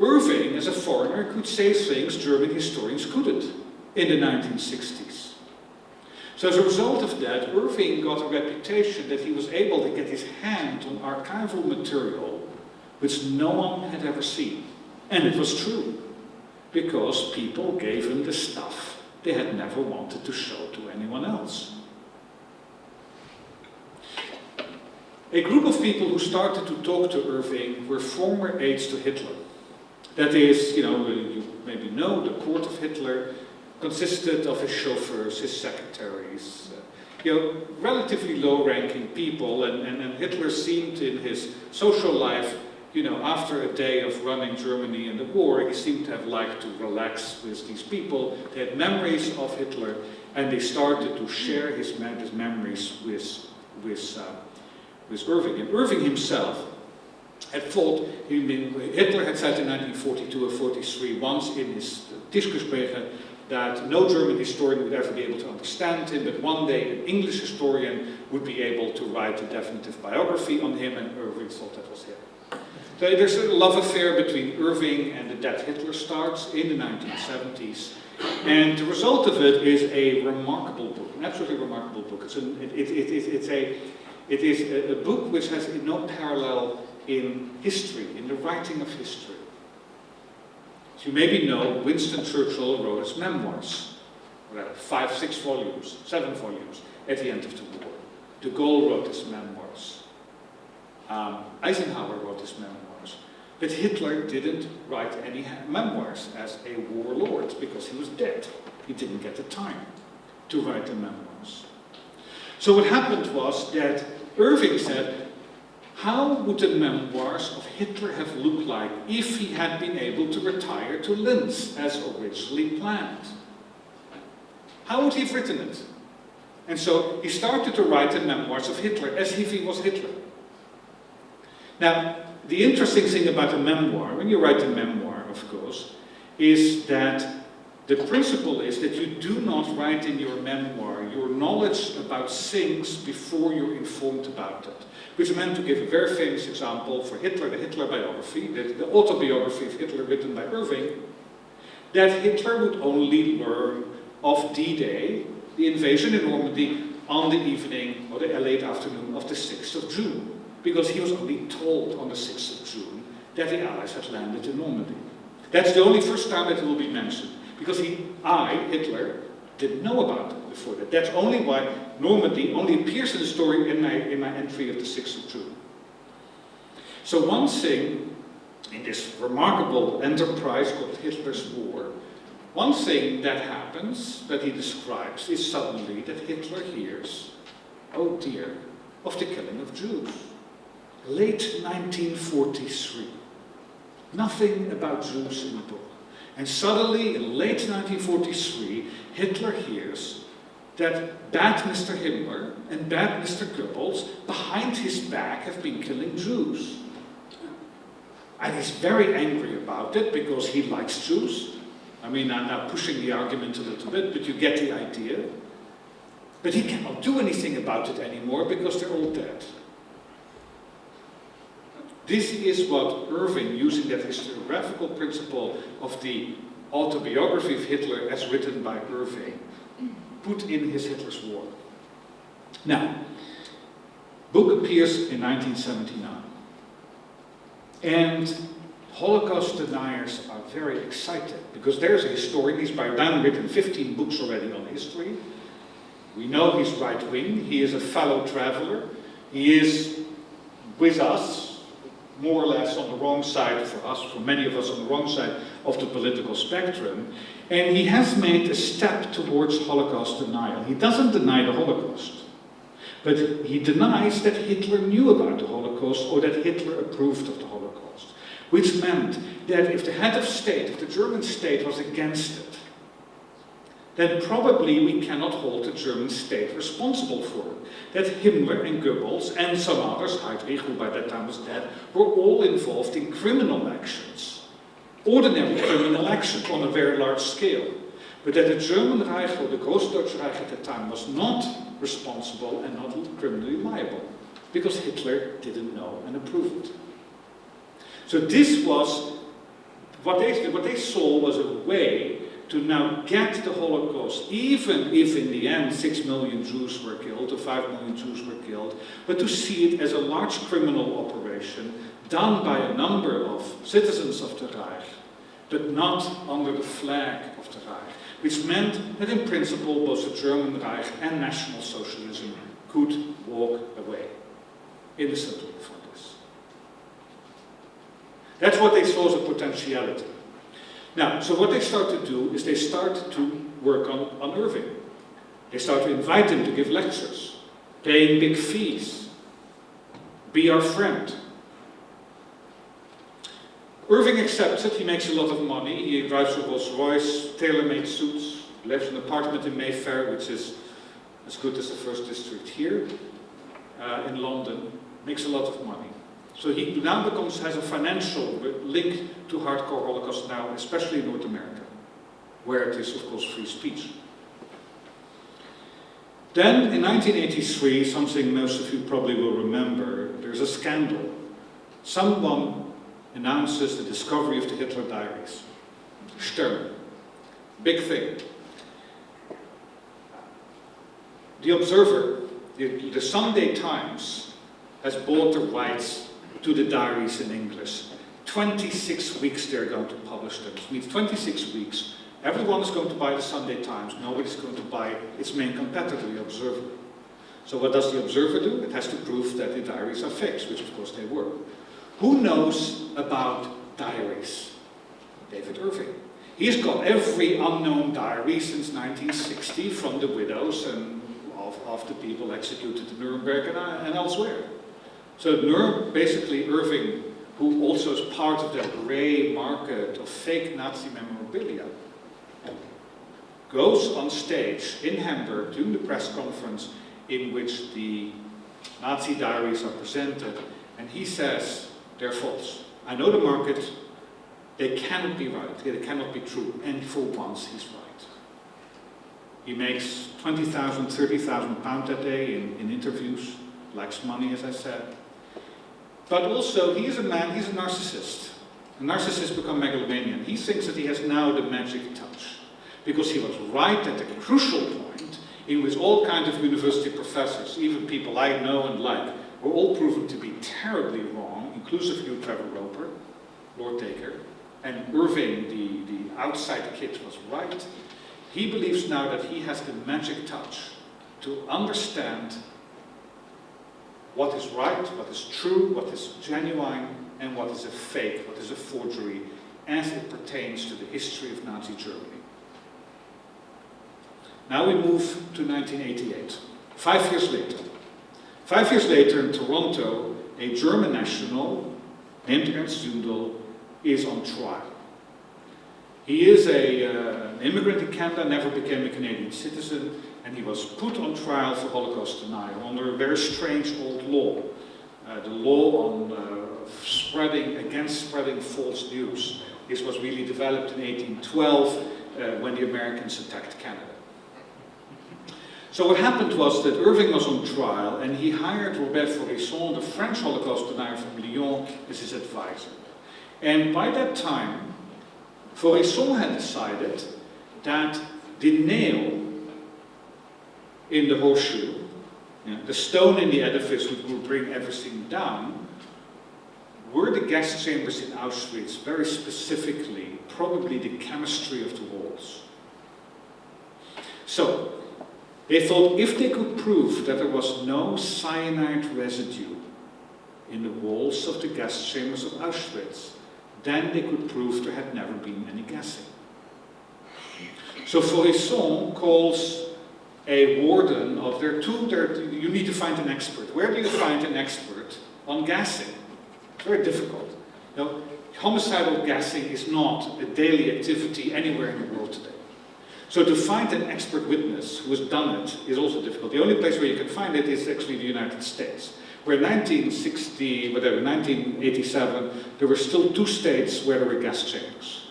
Irving, as a foreigner, could say things German historians couldn't in the 1960s. So as a result of that, Irving got a reputation that he was able to get his hand on archival material which no one had ever seen. And it was true, because people gave him the stuff they had never wanted to show to anyone else. A group of people who started to talk to Irving were former aides to Hitler. That is, you maybe know, the court of Hitler consisted of his chauffeurs, his secretaries, relatively low-ranking people, and Hitler seemed in his social life, after a day of running Germany in the war, he seemed to have liked to relax with these people. They had memories of Hitler, and they started to share his memories with Irving. And Irving himself had thought, Hitler had said in 1942 or 43 once in his Tischgespräche that no German historian would ever be able to understand him, but one day an English historian would be able to write a definitive biography on him, and Irving thought that was him. So there's a love affair between Irving and the Dead Hitler starts in the 1970s, and the result of it is a remarkable book, an absolutely remarkable book. It is a book which has no parallel in history, in the writing of history. As you maybe know, Winston Churchill wrote his memoirs, 5, 6 volumes, 7 volumes, at the end of the war. De Gaulle wrote his memoirs. Eisenhower wrote his memoirs. But Hitler didn't write any memoirs as a warlord because he was dead. He didn't get the time to write the memoirs. So what happened was that Irving said, how would the memoirs of Hitler have looked like if he had been able to retire to Linz as originally planned? How would he have written it? And so he started to write the memoirs of Hitler as if he was Hitler. Now, the interesting thing about a memoir, when you write a memoir, of course, is that the principle is that you do not write in your memoir your knowledge about things before you're informed about it. Which meant, to give a very famous example for Hitler, the Hitler biography, the autobiography of Hitler written by Irving, that Hitler would only learn of D-Day, the invasion in Normandy, on the evening or the late afternoon of the 6th of June. Because he was only told on the 6th of June that the Allies had landed in Normandy. That's the only first time that it will be mentioned. Because Hitler, didn't know about it before that. That's only why Normandy only appears in the story in my entry of the 6th of June. So one thing, in this remarkable enterprise called Hitler's War, one thing that happens, that he describes, is suddenly that Hitler hears, oh dear, of the killing of Jews. Late 1943. Nothing about Jews in the book. And suddenly, in late 1943, Hitler hears that bad Mr. Himmler and bad Mr. Goebbels, behind his back, have been killing Jews. And he's very angry about it, because he likes Jews. I mean, I'm now pushing the argument a little bit, but you get the idea. But he cannot do anything about it anymore, because they're all dead. This is what Irving, using that historiographical principle of the autobiography of Hitler as written by Irving, put in his Hitler's War. Now, book appears in 1979. And Holocaust deniers are very excited, because there's a historian, he's by now written 15 books already on history. We know he's right-wing, he is a fellow traveler, he is with us, more or less on the wrong side for us, for many of us on the wrong side of the political spectrum, and he has made a step towards Holocaust denial. He doesn't deny the Holocaust, but he denies that Hitler knew about the Holocaust or that Hitler approved of the Holocaust, which meant that if the head of state, if the German state was against it, then probably we cannot hold the German state responsible for it. That Himmler and Goebbels and some others, Heydrich, who by that time was dead, were all involved in criminal actions. Ordinary criminal actions on a very large scale. But that the German Reich, or the Großdeutsche Reich at the time, was not responsible and not criminally liable. Because Hitler didn't know and approved it. So this was, what they saw was a way to now get the Holocaust, even if in the end 6 million Jews were killed, or 5 million Jews were killed, but to see it as a large criminal operation done by a number of citizens of the Reich, but not under the flag of the Reich, which meant that in principle both the German Reich and National Socialism could walk away innocently from this. That's what they saw as a potentiality. Now, so what they start to do is they start to work on Irving. They start to invite him to give lectures, paying big fees. Be our friend. Irving accepts it, he makes a lot of money, he drives a Rolls Royce, tailor-made suits, lives in an apartment in Mayfair, which is as good as the First District here in London, makes a lot of money. So he now has a financial link to hardcore Holocaust now, especially in North America, where it is, of course, free speech. Then, in 1983, something most of you probably will remember, there's a scandal. Someone announces the discovery of the Hitler diaries. Stern. Big thing. The Observer, the Sunday Times, has bought the rights to the diaries in English. 26 weeks they're going to publish them. It means 26 weeks. Everyone is going to buy the Sunday Times. Nobody's going to buy its main competitor, the Observer. So what does the Observer do? It has to prove that the diaries are fakes, which of course they were. Who knows about diaries? David Irving. He's got every unknown diary since 1960 from the widows and of the people executed in Nuremberg and elsewhere. So basically Irving, who also is part of that grey market of fake Nazi memorabilia, goes on stage in Hamburg during the press conference in which the Nazi diaries are presented, and he says, they're false. I know the market, they cannot be right, they cannot be true, and for once he's right. He makes 20,000, 30,000 pounds a day in interviews, likes money, as I said. But also, he is a man, he's a narcissist. A narcissist becomes megalomaniac. He thinks that he has now the magic touch, because he was right at the crucial point in which all kinds of university professors, even people I know and like, were all proven to be terribly wrong, inclusive you, Trevor Roper, Lord Dacre, and Irving, the outside kid, was right. He believes now that he has the magic touch to understand what is right, what is true, what is genuine, and what is a fake, what is a forgery, as it pertains to the history of Nazi Germany. Now we move to 1988, 5 years later. 5 years later in Toronto, a German national named Ernst Zundel is on trial. He is an immigrant in Canada, never became a Canadian citizen, and he was put on trial for Holocaust denial under a very strange old law. The law on against spreading false news. This was really developed in 1812 when the Americans attacked Canada. So what happened was that Irving was on trial, and he hired Robert Faurisson, the French Holocaust denier from Lyon, as his advisor. And by that time, Faurisson had decided that the nail in the horseshoe, the stone in the edifice which would bring everything down, were the gas chambers in Auschwitz, very specifically, probably the chemistry of the walls. So, they thought if they could prove that there was no cyanide residue in the walls of the gas chambers of Auschwitz, then they could prove there had never been any gassing. So Faurisson calls a warden of you need to find an expert. Where do you find an expert on gassing? It's very difficult. Now, homicidal gassing is not a daily activity anywhere in the world today. So to find an expert witness who has done it is also difficult. The only place where you can find it is actually the United States, where in 1987, there were still 2 states where there were gas chambers.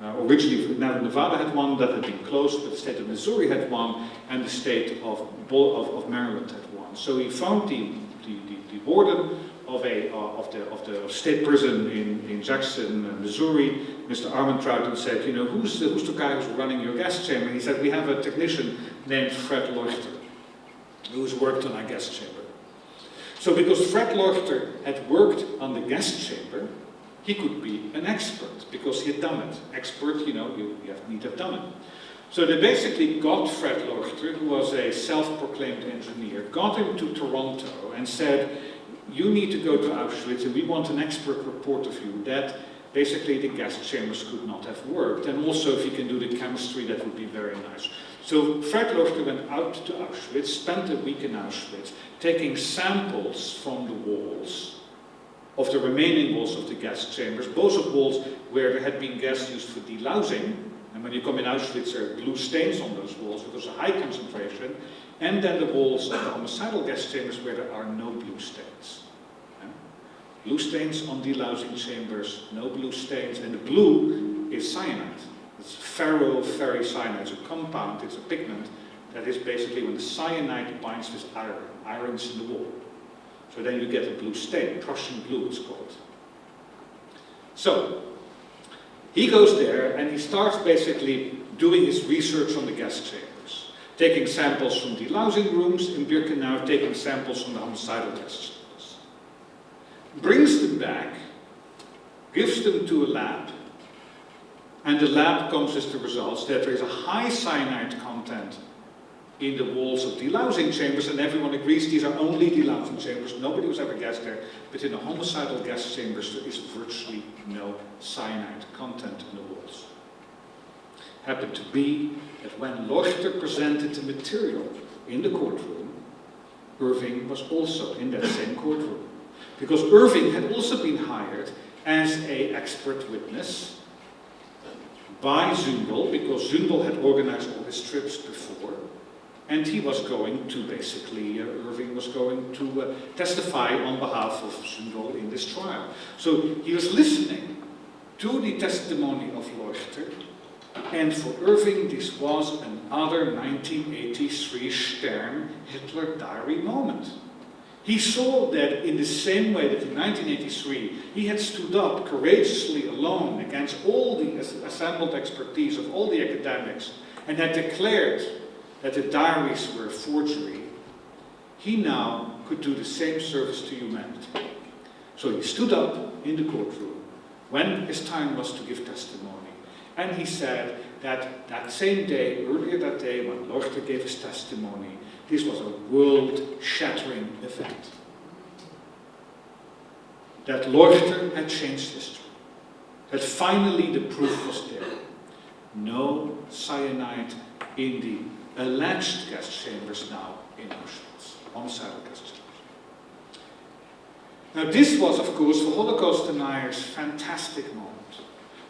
Originally, Nevada had one that had been closed, but the state of Missouri had one, and the state of Maryland had one. So he found the warden of the state prison in Jackson, Missouri, Mr. Armentrout, and said, you know, who's the guy who's running your gas chamber? And he said, we have a technician named Fred Leuchter, who's worked on our gas chamber. So because Fred Leuchter had worked on the gas chamber, he could be an expert, because he had done it. Expert, you know, you need to have done it. So they basically got Fred Leuchter, who was a self-proclaimed engineer, got him to Toronto and said, you need to go to Auschwitz and we want an expert report of you that basically the gas chambers could not have worked. And also if you can do the chemistry, that would be very nice. So Fred Leuchter went out to Auschwitz, spent a week in Auschwitz, taking samples from the walls, of the remaining walls of the gas chambers, both of walls where there had been gas used for delousing, and when you come in Auschwitz there are blue stains on those walls because of high concentration, and then the walls of the homicidal gas chambers where there are no blue stains. Blue stains on delousing chambers, no blue stains, and the blue is cyanide. It's ferrocyanide, it's a compound, it's a pigment that is basically when the cyanide binds with iron. Iron's in the wall. So then you get a blue stain, Prussian blue it's called. So, he goes there and he starts basically doing his research on the gas chambers. Taking samples from delousing rooms in Birkenau, taking samples from the homicidal gas chambers. Brings them back, gives them to a lab, and the lab comes with the results that there is a high cyanide content in the walls of delousing chambers, and everyone agrees these are only delousing chambers, nobody was ever gassed there, but in the homicidal gas chambers there is virtually no cyanide content in the walls. Happened to be that when Leuchter presented the material in the courtroom, Irving was also in that same courtroom. Because Irving had also been hired as an expert witness by Zundel, because Zundel had organized all his trips before, and he was going to basically, Irving was going to testify on behalf of Zundel in this trial. So he was listening to the testimony of Leuchter, and for Irving this was another 1983 Stern Hitler diary moment. He saw that in the same way that in 1983 he had stood up courageously alone against all the assembled expertise of all the academics and had declared that the diaries were a forgery, he now could do the same service to humanity. So he stood up in the courtroom when his time was to give testimony, and he said that that same day, earlier that day, when Leuchter gave his testimony, this was a world-shattering event. That Leuchter had changed history. That finally the proof was there. No cyanide in the alleged gas chambers now in Auschwitz. Homicidal gas chambers. Now this was, of course, for Holocaust deniers, fantastic moment.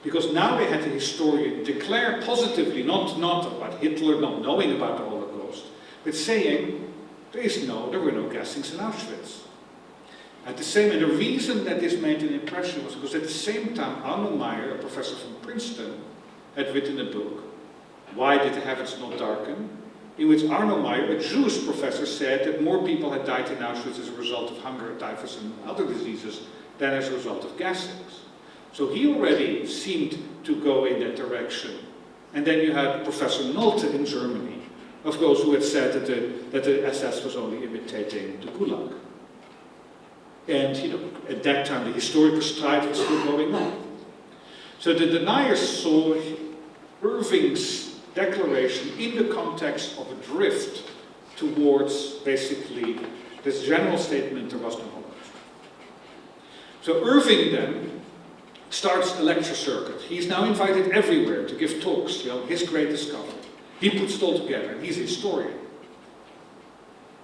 Because now they had a historian declare positively, not about Hitler not knowing about the Holocaust, but saying there were no gassings in Auschwitz. And the reason that this made an impression was because at the same time Arno Meyer, a professor from Princeton, had written a book, Why Did the Heavens Not Darken?, in which Arno Meyer, a Jewish professor, said that more people had died in Auschwitz as a result of hunger, typhus and other diseases than as a result of gassings. So he already seemed to go in that direction. And then you had Professor Nolte in Germany, of course, who had said that the SS was only imitating the Gulag. And at that time the historical strike was still going on. So the deniers saw Irving's declaration in the context of a drift towards basically this general statement there was no Holocaust. So Irving then starts a lecture circuit. He's now invited everywhere to give talks, his great discovery. He puts it all together, he's a historian.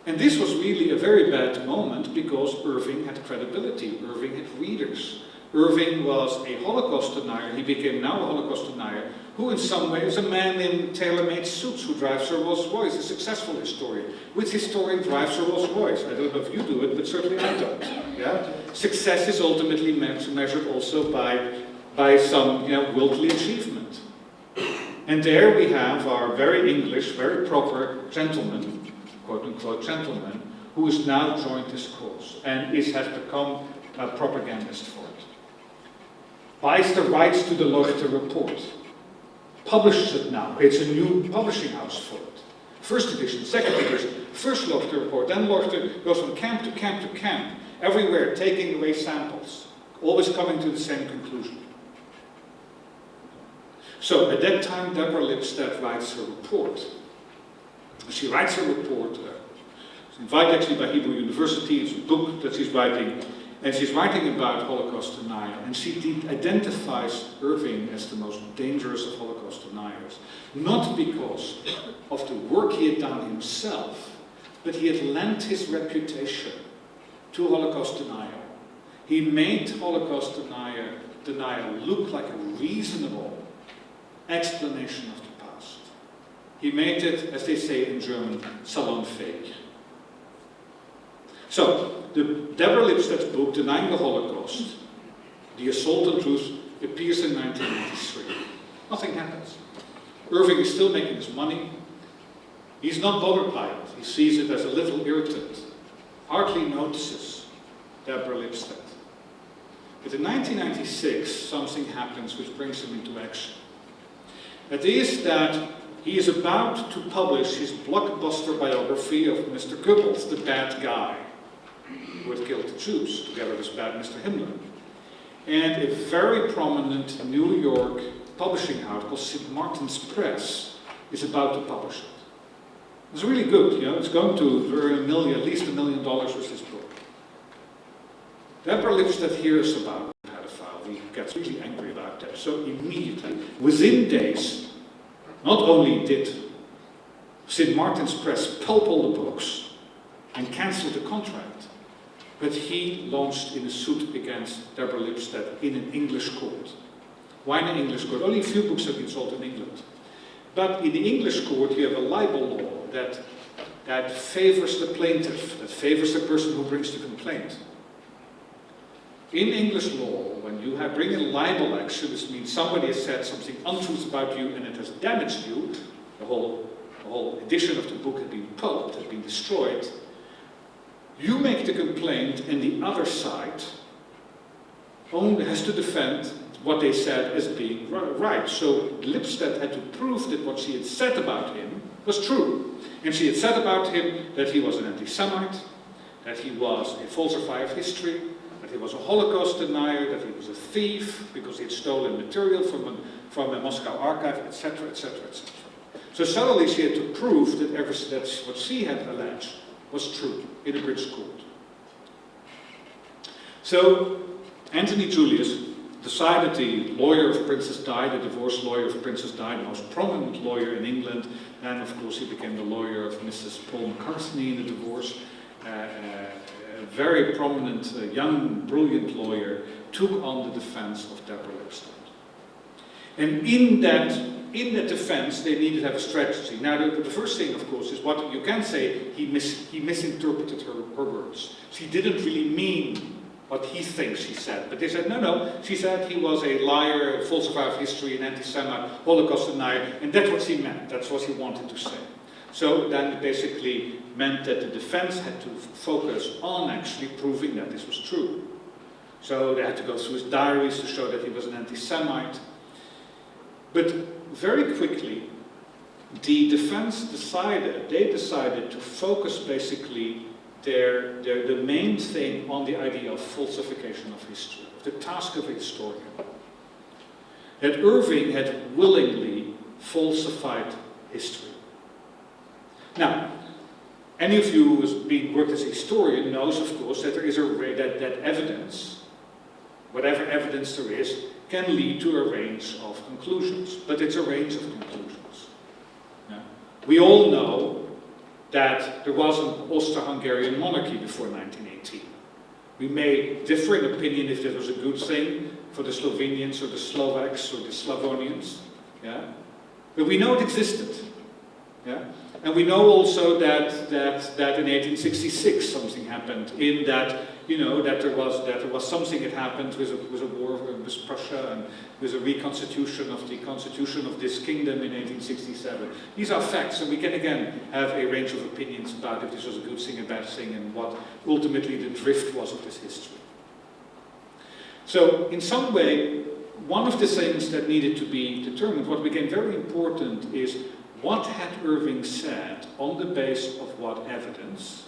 And this was really a very bad moment because Irving had credibility, Irving had readers. Irving was a Holocaust denier, he became now a Holocaust denier, who in some ways is a man in tailor-made suits who drives a Rolls-Royce, a successful historian. Which historian drives a Rolls-Royce? I don't know if you do it, but certainly I don't. Yeah? Success is ultimately measured also by some worldly achievement. And there we have our very English, very proper gentleman, quote-unquote gentleman, who has now joined this cause and has become a propagandist for it. Buys the rights to the Leuchter report. Publishes it now, creates a new publishing house for it. First edition, second edition, first Leuchter report, then Leuchter goes from camp to camp to camp, everywhere taking away samples, always coming to the same conclusion. So at that time, Deborah Lipstadt writes her report. She writes her report, He's invited actually by Hebrew University. It's a book that she's writing, and she's writing about Holocaust denial, and she identifies Irving as the most dangerous of Holocaust deniers, not because of the work he had done himself, but he had lent his reputation to Holocaust denial. He made Holocaust denial look like a reasonable explanation of the past. He made it, as they say in German, salonfähig. So, the Deborah Lipstadt's book, Denying the Holocaust, The Assault on Truth, appears in 1983. Nothing happens. Irving is still making his money. He's not bothered by it. He sees it as a little irritant. Hardly notices Deborah Lipstadt. But in 1996, something happens which brings him into action. It is that he is about to publish his blockbuster biography of Mr. Goebbels, the bad guy who had killed the Jews, together with bad Mr. Himmler. And a very prominent New York publishing house called St. Martin's Press is about to publish it. It's really good, you know, it's going to earn at least $1 million with this book. Deborah Lipstadt hears about the pedophile. He gets really angry about that. So immediately, within days, not only did St. Martin's Press pulp all the books and cancel the contract, but he launched in a suit against Deborah Lipstadt in an English court. Why in an English court? Only a few books have been sold in England. But in the English court, you have a libel law that favors the plaintiff, that favors the person who brings the complaint. In English law, when you bring a libel action, this means somebody has said something untruth about you and it has damaged you, the whole edition of the book had been pulped, had been destroyed, you make the complaint and the other side only has to defend what they said as being right. So Lipstadt had to prove that what she had said about him was true. And she had said about him that he was an anti-Semite, that he was a falsifier of history, that he was a Holocaust denier, that he was a thief because he had stolen material from a Moscow archive, etc., etc., etc. So suddenly she had to prove that what she had alleged was true in a British court. So Anthony Julius decided, the lawyer of Princess Di, the divorce lawyer of Princess Di, the most prominent lawyer in England, and of course he became the lawyer of Mrs. Paul McCartney in the divorce. A very prominent, young, brilliant lawyer took on the defense of Deborah Lipstadt. And in that defense, they needed to have a strategy. Now, the first thing, of course, is what you can say, he misinterpreted her words. She didn't really mean what he thinks she said. But they said, no, she said he was a liar, a falsifier of history, an anti-Semite, Holocaust denier, and that's what she meant. That's what she wanted to say. So then it basically meant that the defense had to focus on actually proving that this was true. So they had to go through his diaries to show that he was an anti-Semite. But very quickly, the defense decided to focus basically the main thing on the idea of falsification of history, the task of a historian. That Irving had willingly falsified history. Now, any of you who has worked as a historian knows, of course, that there is that evidence, whatever evidence there is, can lead to a range of conclusions. But it's a range of conclusions. Yeah? We all know that there was an Austro-Hungarian monarchy before 1918. We may differ in opinion if that was a good thing for the Slovenians or the Slovaks or the Slavonians. Yeah? But we know it existed. Yeah? And we know also that in 1866 something happened, in that, you know, that there was something that happened with a war with Prussia and with a reconstitution of the constitution of this kingdom in 1867. These are facts, and we can again have a range of opinions about if this was a good thing, a bad thing, and what ultimately the drift was of this history. So in some way, one of the things that needed to be determined, what became very important, is what had Irving said on the basis of what evidence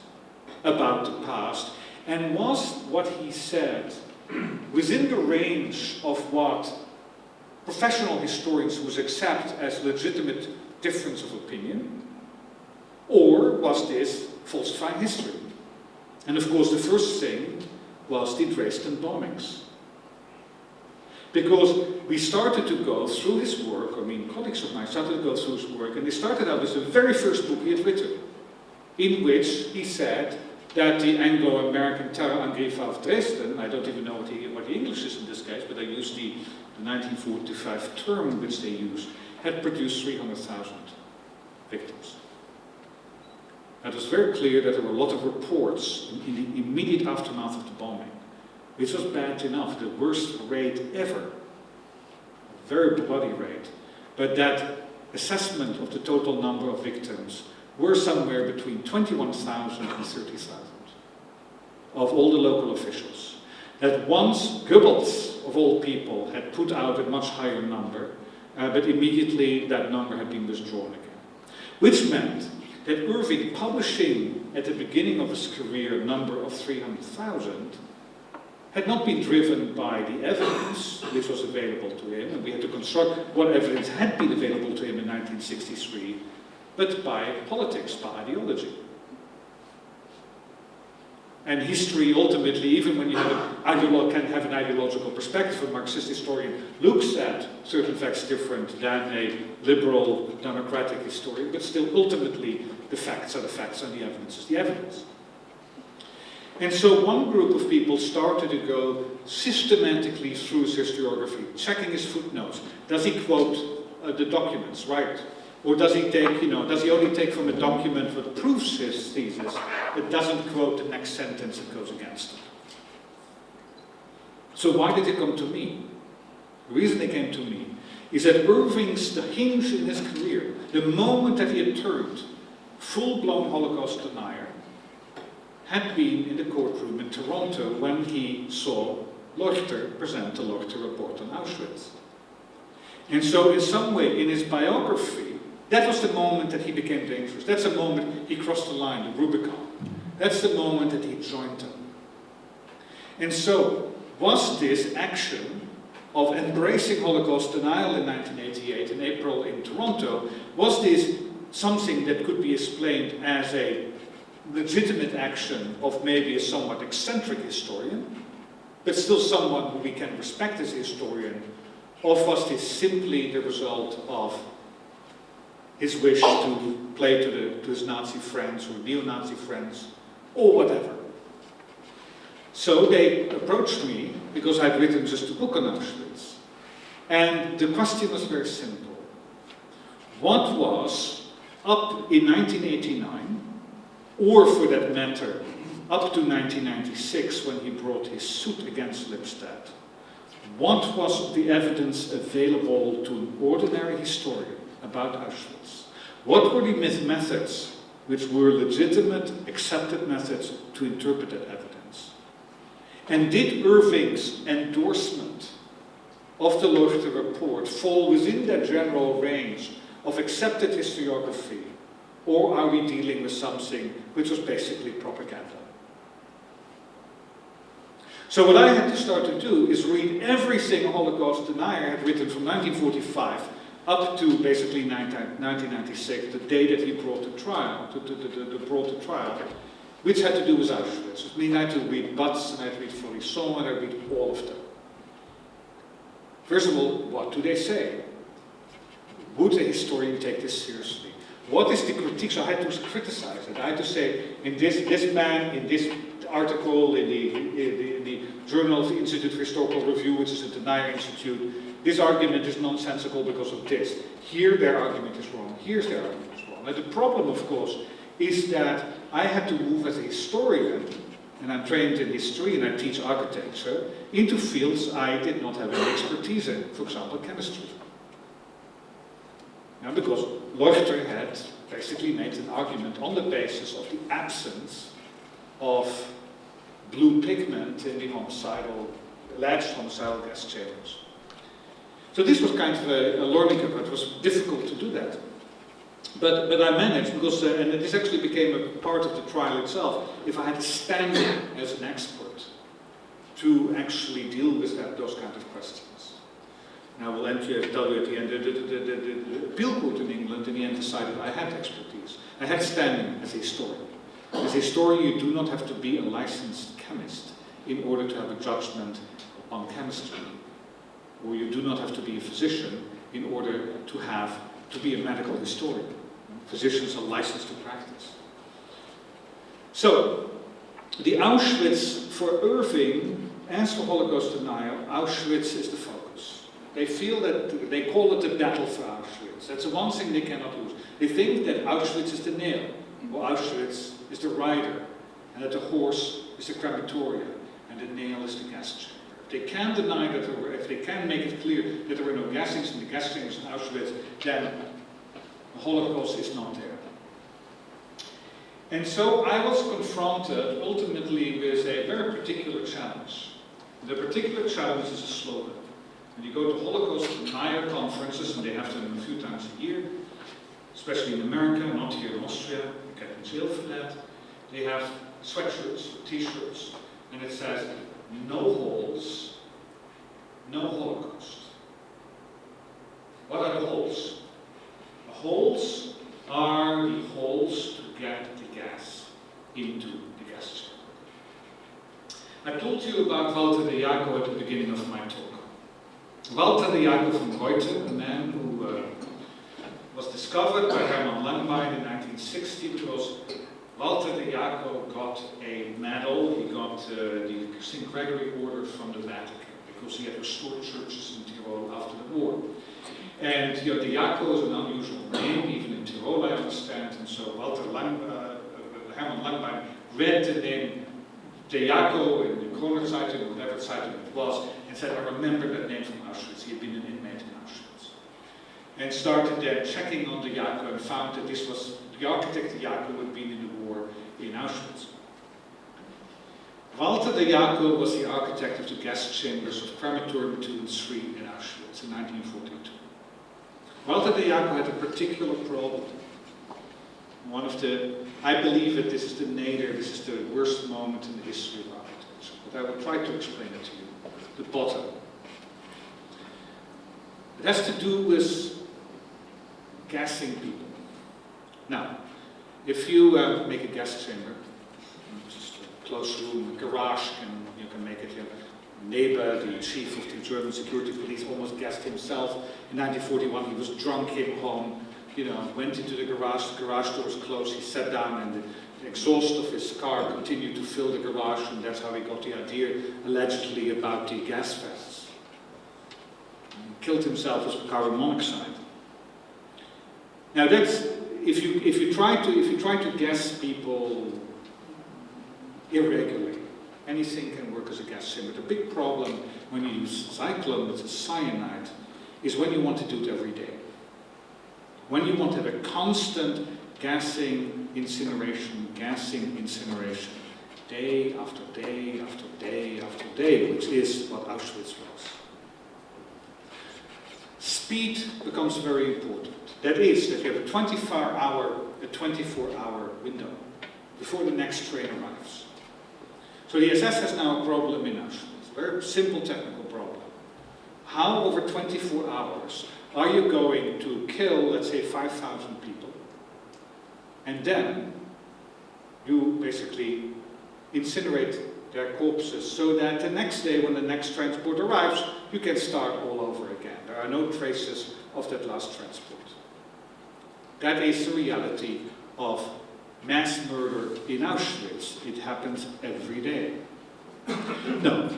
about the past, and was what he said within the range of what professional historians would accept as legitimate difference of opinion, or was this falsifying history. And of course, the first thing was the Dresden bombings. Because we started to go through his work, colleagues of mine started to go through his work, and they started out with the very first book he had written, in which he said that the Anglo-American Terrorangriff auf Dresden, I don't even know what the English is in this case, but I use the 1945 term which they used, had produced 300,000 victims. It was very clear that there were a lot of reports in the immediate aftermath of the bombing, which was bad enough, the worst raid ever, a very bloody raid, but that assessment of the total number of victims were somewhere between 21,000 and 30,000 of all the local officials. That once Goebbels, of all people, had put out a much higher number, but immediately that number had been withdrawn again. Which meant that Irving, publishing at the beginning of his career a number of 300,000, had not been driven by the evidence which was available to him, and we had to construct what evidence had been available to him in 1963, but by politics, by ideology. And history, ultimately, even when you can have an ideological perspective, a Marxist historian looks at certain facts different than a liberal, democratic historian, but still, ultimately, the facts are the facts and the evidence is the evidence. And so one group of people started to go systematically through his historiography, checking his footnotes. Does he quote the documents, right? Or does he take, does he only take from a document that proves his thesis, but doesn't quote the next sentence that goes against it? So why did it come to me? The reason it came to me is that Irving's, the hinge in his career, the moment that he had turned full-blown Holocaust denier, had been in the courtroom in Toronto when he saw Leuchter present the Leuchter report on Auschwitz. And so in some way, in his biography, that was the moment that he became dangerous. That's the moment he crossed the line, the Rubicon. That's the moment that he joined them. And so, was this action of embracing Holocaust denial in 1988 in April in Toronto, was this something that could be explained as a legitimate action of maybe a somewhat eccentric historian, but still someone who we can respect as a historian, or was this simply the result of his wish to play to his Nazi friends or neo-Nazi friends, or whatever? So they approached me, because I'd written just a book on Auschwitz, and the question was very simple. What was, up in 1989, or for that matter, up to 1996 when he brought his suit against Lipstadt, what was the evidence available to an ordinary historian about Auschwitz? What were the methods which were legitimate, accepted methods to interpret that evidence? And did Irving's endorsement of the Leuchter report fall within that general range of accepted historiography, or are we dealing with something which was basically propaganda? So what I had to start to do is read everything a Holocaust denier had written from 1945 up to basically 1996, the day that he brought to trial, which had to do with Auschwitz. I mean, I had to read Butts, and I had to read Faurisson, and I read all of them. First of all, what do they say? Would a historian take this seriously? What is the critique? So I had to criticize it. I had to say, in this man, in this article, in the Journal of the Institute for Historical Review, which is a denier institute, this argument is nonsensical because of this. Here, their argument is wrong. Here's their argument is wrong. And the problem, of course, is that I had to move as a historian, and I'm trained in history and I teach architecture, into fields I did not have any expertise in, for example, chemistry. Now, because Leuchter had basically made an argument on the basis of the absence of blue pigment in the alleged homicidal gas chambers. So this was kind of a learning curve. It was difficult to do that. But I managed, because, and this actually became a part of the trial itself, if I had standing as an expert to actually deal with those kind of questions. And I will tell you at the end, the appeal court in England in the end decided I had expertise. I had standing as a historian. As a historian, you do not have to be a licensed chemist in order to have a judgment on chemistry. Or you do not have to be a physician in order to be a medical historian. Physicians are licensed to practice. So, the Auschwitz for Irving, as for Holocaust denial, Auschwitz is the focus. They feel that, they call it the battle for Auschwitz. That's the one thing they cannot lose. They think that Auschwitz is the nail, or Auschwitz is the rider, and that the horse is the crematorium, and the nail is the gas chamber. If they can deny that if they can make it clear that there were no gassings in the gas chambers in Auschwitz, then the Holocaust is not there. And so I was confronted ultimately with a very particular challenge. The particular challenge is a slogan. When you go to Holocaust denier conferences, and they have them a few times a year, especially in America, not here in Austria, you get in jail for that, they have sweatshirts, t-shirts, and it says, no holes, no Holocaust. What are the holes? The holes are the holes to get the gas into the gas chamber. I told you about Walter de Jaco at the beginning of my talk. Walter de Jaco from Reuter, a man who was discovered by Hermann Langbein in 1960 because Walter de Jaco got a medal. He got the St. Gregory Order from the Vatican because he had restored churches in Tyrol after the war. And de Jaco is an unusual name, even in Tyrol, I understand. And so Hermann Langbein read the name de Jaco in the Kroner Zeitung, whatever Zeitung it was, and said, I remember that name from Auschwitz. He had been an inmate in Auschwitz. And started then checking on de Jaco and found that this was the architect de Jaco who had been in the war in Auschwitz. Walter de Jaco was the architect of the gas chambers of crematorium 2 and 3 in Auschwitz in 1942. Walter de Jaco had a particular problem. I believe that this is the nadir, this is the worst moment in the history of architecture. But I will try to explain it to you. The bottom. It has to do with gassing people. Now, if you make a gas chamber, just a closed room, a garage, you can make it here. Neber, the chief of the German security police, almost gassed himself. In 1941, he was drunk, came home, went into the garage doors closed, he sat down, and the exhaust of his car continued to fill the garage, and that's how he got the idea, allegedly, about the gas vents. He killed himself with carbon monoxide. Now that's, if you try to gas people irregularly, anything can work as a gas chamber. The big problem when you use cyclone, which is cyanide, is when you want to do it every day. When you want to have a constant gassing, incineration, day after day after day after day, which is what Auschwitz was. Speed becomes very important. That is, that you have a 24-hour window before the next train arrives. So the SS has now a problem in Auschwitz, a very simple technical problem. How over 24 hours are you going to kill, let's say, 5,000 people, and then you basically incinerate their corpses so that the next day when the next transport arrives, you can start all over again. There are no traces of that last transport. That is the reality of mass murder in Auschwitz. It happens every day. No,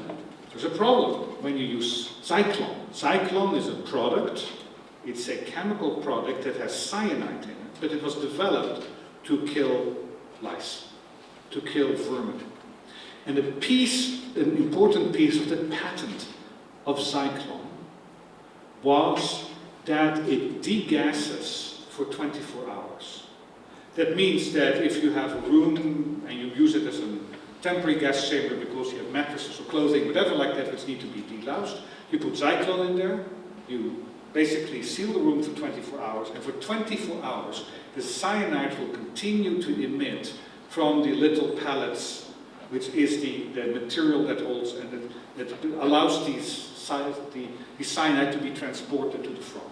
there's a problem when you use cyclone. Cyclone is a product, it's a chemical product that has cyanide in it, but it was developed to kill lice, to kill vermin. And an important piece of the patent of cyclone was that it degasses for 24 hours. That means that if you have a room and you use it as a temporary gas chamber because you have mattresses or clothing, whatever like that, which need to be deloused, you put cyclone in there, you basically seal the room for 24 hours, and for 24 hours the cyanide will continue to emit from the little pellets, which is the material that holds and that allows the cyanide to be transported to the front.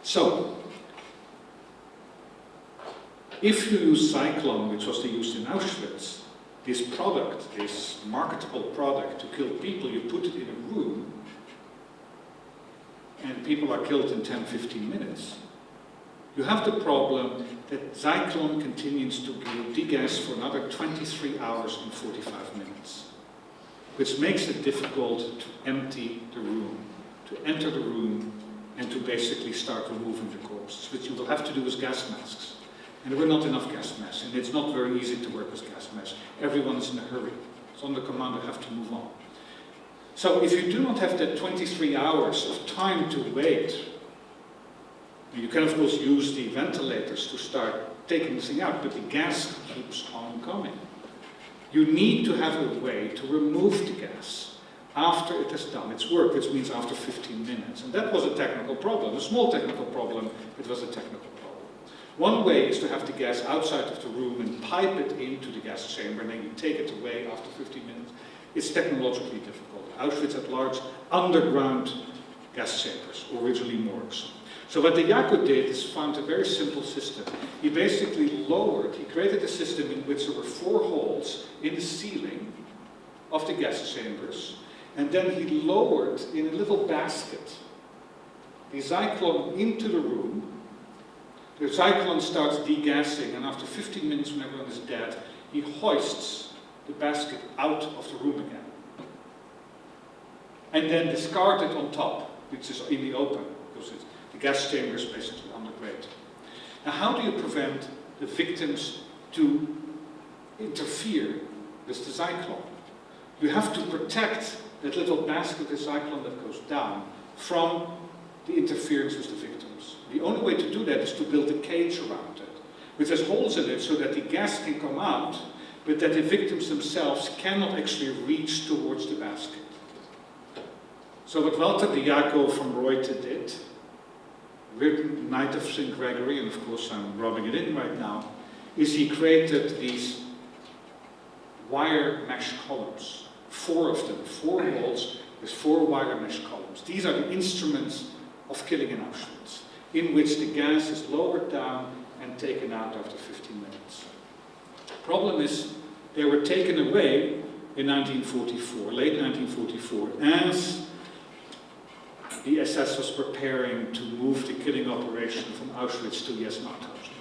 So, If you use Zyklon, which was used in Auschwitz, this product, this marketable product to kill people, you put it in a room, and people are killed in 10-15 minutes. You have the problem that Zyklon continues to degas for another 23 hours and 45 minutes, which makes it difficult to empty the room, to enter the room, and to basically start removing the corpses, which you will have to do with gas masks. And there were not enough gas masks, and it's not very easy to work with gas masks. Everyone is in a hurry. It's on the command, they have to move on. So if you do not have that 23 hours of time to wait, you can of course use the ventilators to start taking this thing out, but the gas keeps on coming. You need to have a way to remove the gas after it has done its work, which means after 15 minutes. And that was a technical problem, a small technical problem, it was a technical problem. One way is to have the gas outside of the room and pipe it into the gas chamber, and then you take it away after 15 minutes. It's technologically difficult. Auschwitz had large underground gas chambers, originally morgues. So what the Jaco did is found a very simple system. He basically he created a system in which there were 4 holes in the ceiling of the gas chambers, and then he lowered in a little basket the Zyklon into the room. The Zyklon starts degassing, and after 15 minutes when everyone is dead, he hoists the basket out of the room again. And then discard it on top, which is in the open, because the gas chamber is basically underground. Now, how do you prevent the victims to interfere with the Zyklon? You have to protect that little basket of Zyklon that goes down from the interference with the victims. The only way to do that is to build a cage around it, which has holes in it so that the gas can come out, but that the victims themselves cannot actually reach towards the basket. So what Walter de Jaco from Reuter did, written Night of St. Gregory, and of course I'm rubbing it in right now, is he created these wire mesh columns. 4 of them, 4 holes with 4 wire mesh columns. These are the instruments of killing in Auschwitz, in which the gas is lowered down and taken out after 15 minutes. The problem is they were taken away in 1944, late 1944, as the SS was preparing to move the killing operation from Auschwitz to Jesnauthausen.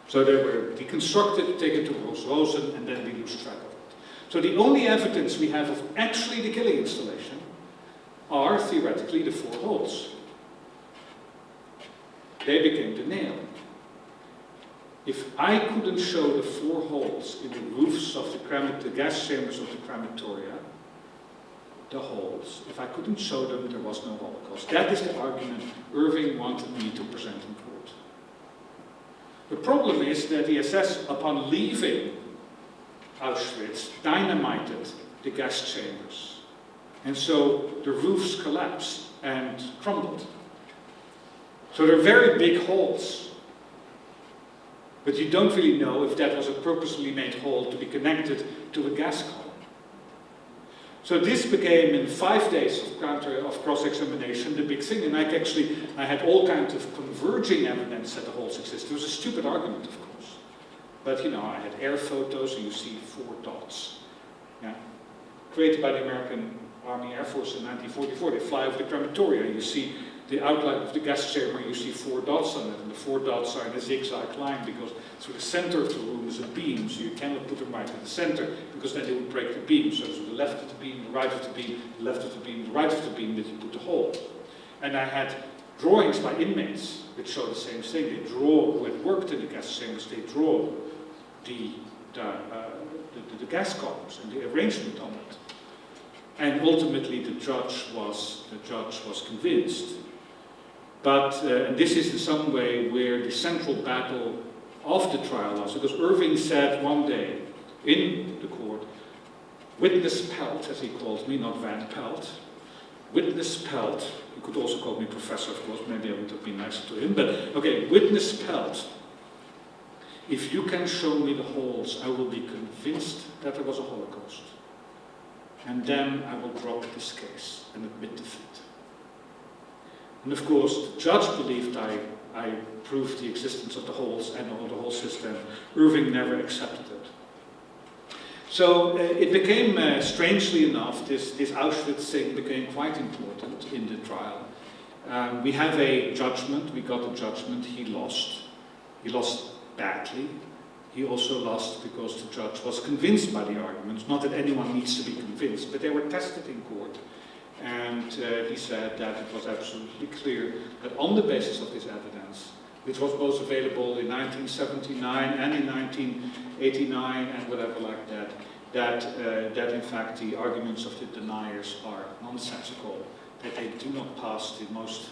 So they were deconstructed, taken to Rosen, and then we lose track of it. So the only evidence we have of actually the killing installation are theoretically the 4 holes. They became the nail. If I couldn't show the 4 holes in the roofs of the gas chambers of the crematoria, the holes, if I couldn't show them, there was no Holocaust. That is the argument Irving wanted me to present in court. The problem is that the SS, upon leaving Auschwitz, dynamited the gas chambers. And so the roofs collapsed and crumbled. So they're very big holes. But you don't really know if that was a purposely made hole to be connected to a gas column. So this became, in 5 days of cross-examination, the big thing. And I had all kinds of converging evidence that the holes exist. It was a stupid argument, of course. But, I had air photos, and you see 4 dots. Yeah? Created by the American Army Air Force in 1944. They fly over the crematoria, and you see the outline of the gas chamber, you see 4 dots on it, and the 4 dots are in a zigzag line, because through the center of the room is a beam, so you cannot put them right in the center, because then they would break the beam. So to the left of the beam, the right of the beam, the left of the beam, the right of the beam, that you put the hole. And I had drawings by inmates which show the same thing. They draw, who had worked in the gas chambers, they draw the gas columns and the arrangement on it. And ultimately the judge was convinced. But and this is in some way where the central battle of the trial was, because Irving said one day in the court, witness Pelt, as he called me, not Van Pelt, witness Pelt, he could also call me professor, of course, maybe I would have been nicer to him, but okay, witness Pelt, if you can show me the holes, I will be convinced that there was a Holocaust. And then I will drop this case and admit defeat. And of course, the judge believed I I proved the existence of the holes and the whole system. Irving never accepted it. So it became, strangely enough, this Auschwitz thing became quite important in the trial. We have a judgment, we got a judgment, he lost. He lost badly. He also lost because the judge was convinced by the arguments, not that anyone needs to be convinced, but they were tested in court. And he said that it was absolutely clear that on the basis of this evidence, which was both available in 1979 and in 1989 and whatever like that, that in fact the arguments of the deniers are nonsensical, that they do not pass the most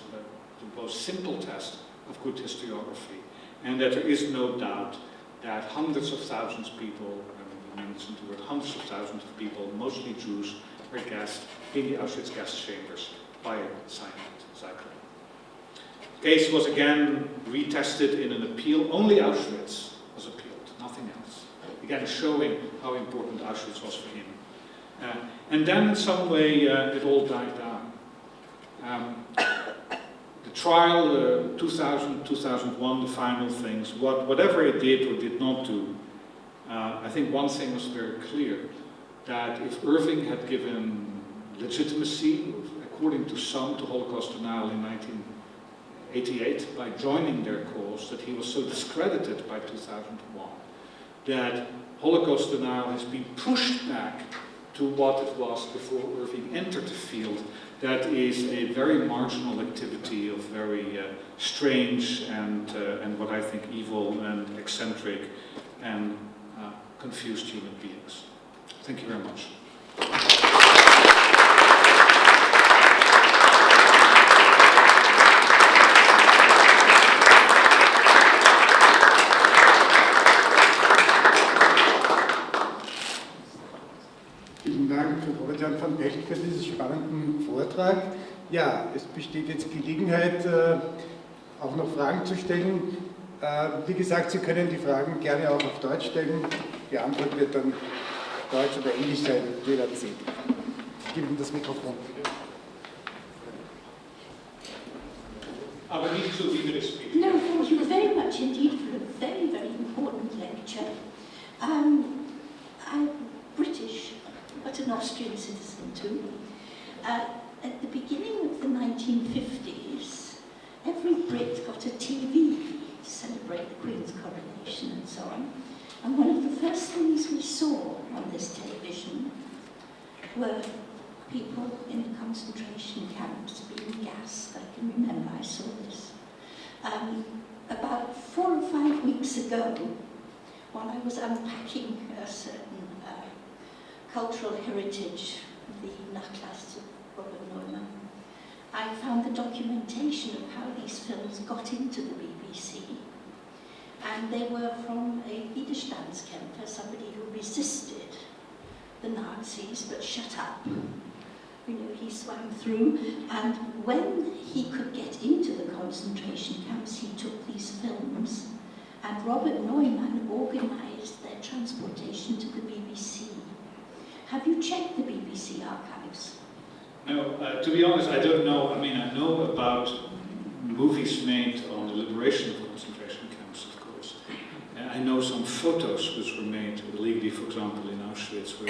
simple test of good historiography, and that there is no doubt that hundreds of thousands of people, I mentioned the word hundreds of thousands of people, mostly Jews, were gassed in the Auschwitz gas chambers by a cyanide cyclone. The case was again retested in an appeal. Only Auschwitz was appealed, nothing else. Again, showing how important Auschwitz was for him. And then in some way it all died down. The trial, 2000, 2001, the final things, whatever it did or did not do, I think one thing was very clear, that if Irving had given legitimacy, according to some, to Holocaust denial in 1988 by joining their cause, that he was so discredited by 2001, that Holocaust denial has been pushed back to what it was before Irving entered the field. That is a very marginal activity of very strange and what I think evil and eccentric and confused human beings. Thank you very much. Vielen Dank, Robert von Pelt, für diesen spannenden Vortrag. Ja, es besteht jetzt Gelegenheit, auch noch Fragen zu stellen. Wie gesagt, Sie können die Fragen gerne auch auf Deutsch stellen. Die Antwort wird dann Deutsch oder Englisch sein, jeder sieht. Ich gebe Ihnen das Mikrofon. Aber nicht so wie wir speak. No, thank you very much indeed for a very, very important lecture. I'm British, but an Austrian citizen too. At the beginning of the 1950s, every Brit got a TV to celebrate the Queen's coronation and so on. And one of the first things we saw on this television were people in the concentration camps being gassed. I can remember I saw this. About 4 or 5 weeks ago, while I was unpacking a certain cultural heritage, the Nachlass of Robert Neumann, I found the documentation of how these films got into the BBC. And they were from a Widerstandskämpfer, somebody who resisted the Nazis but shut up. You know, he swam through, and when he could get into the concentration camps, he took these films, and Robert Neumann organized their transportation to the BBC. Have you checked the BBC archives? No, to be honest, I don't know. I mean, I know about movies made on the liberation of concentration camps, of course. I know some photos which were made illegally, for example, in Auschwitz, where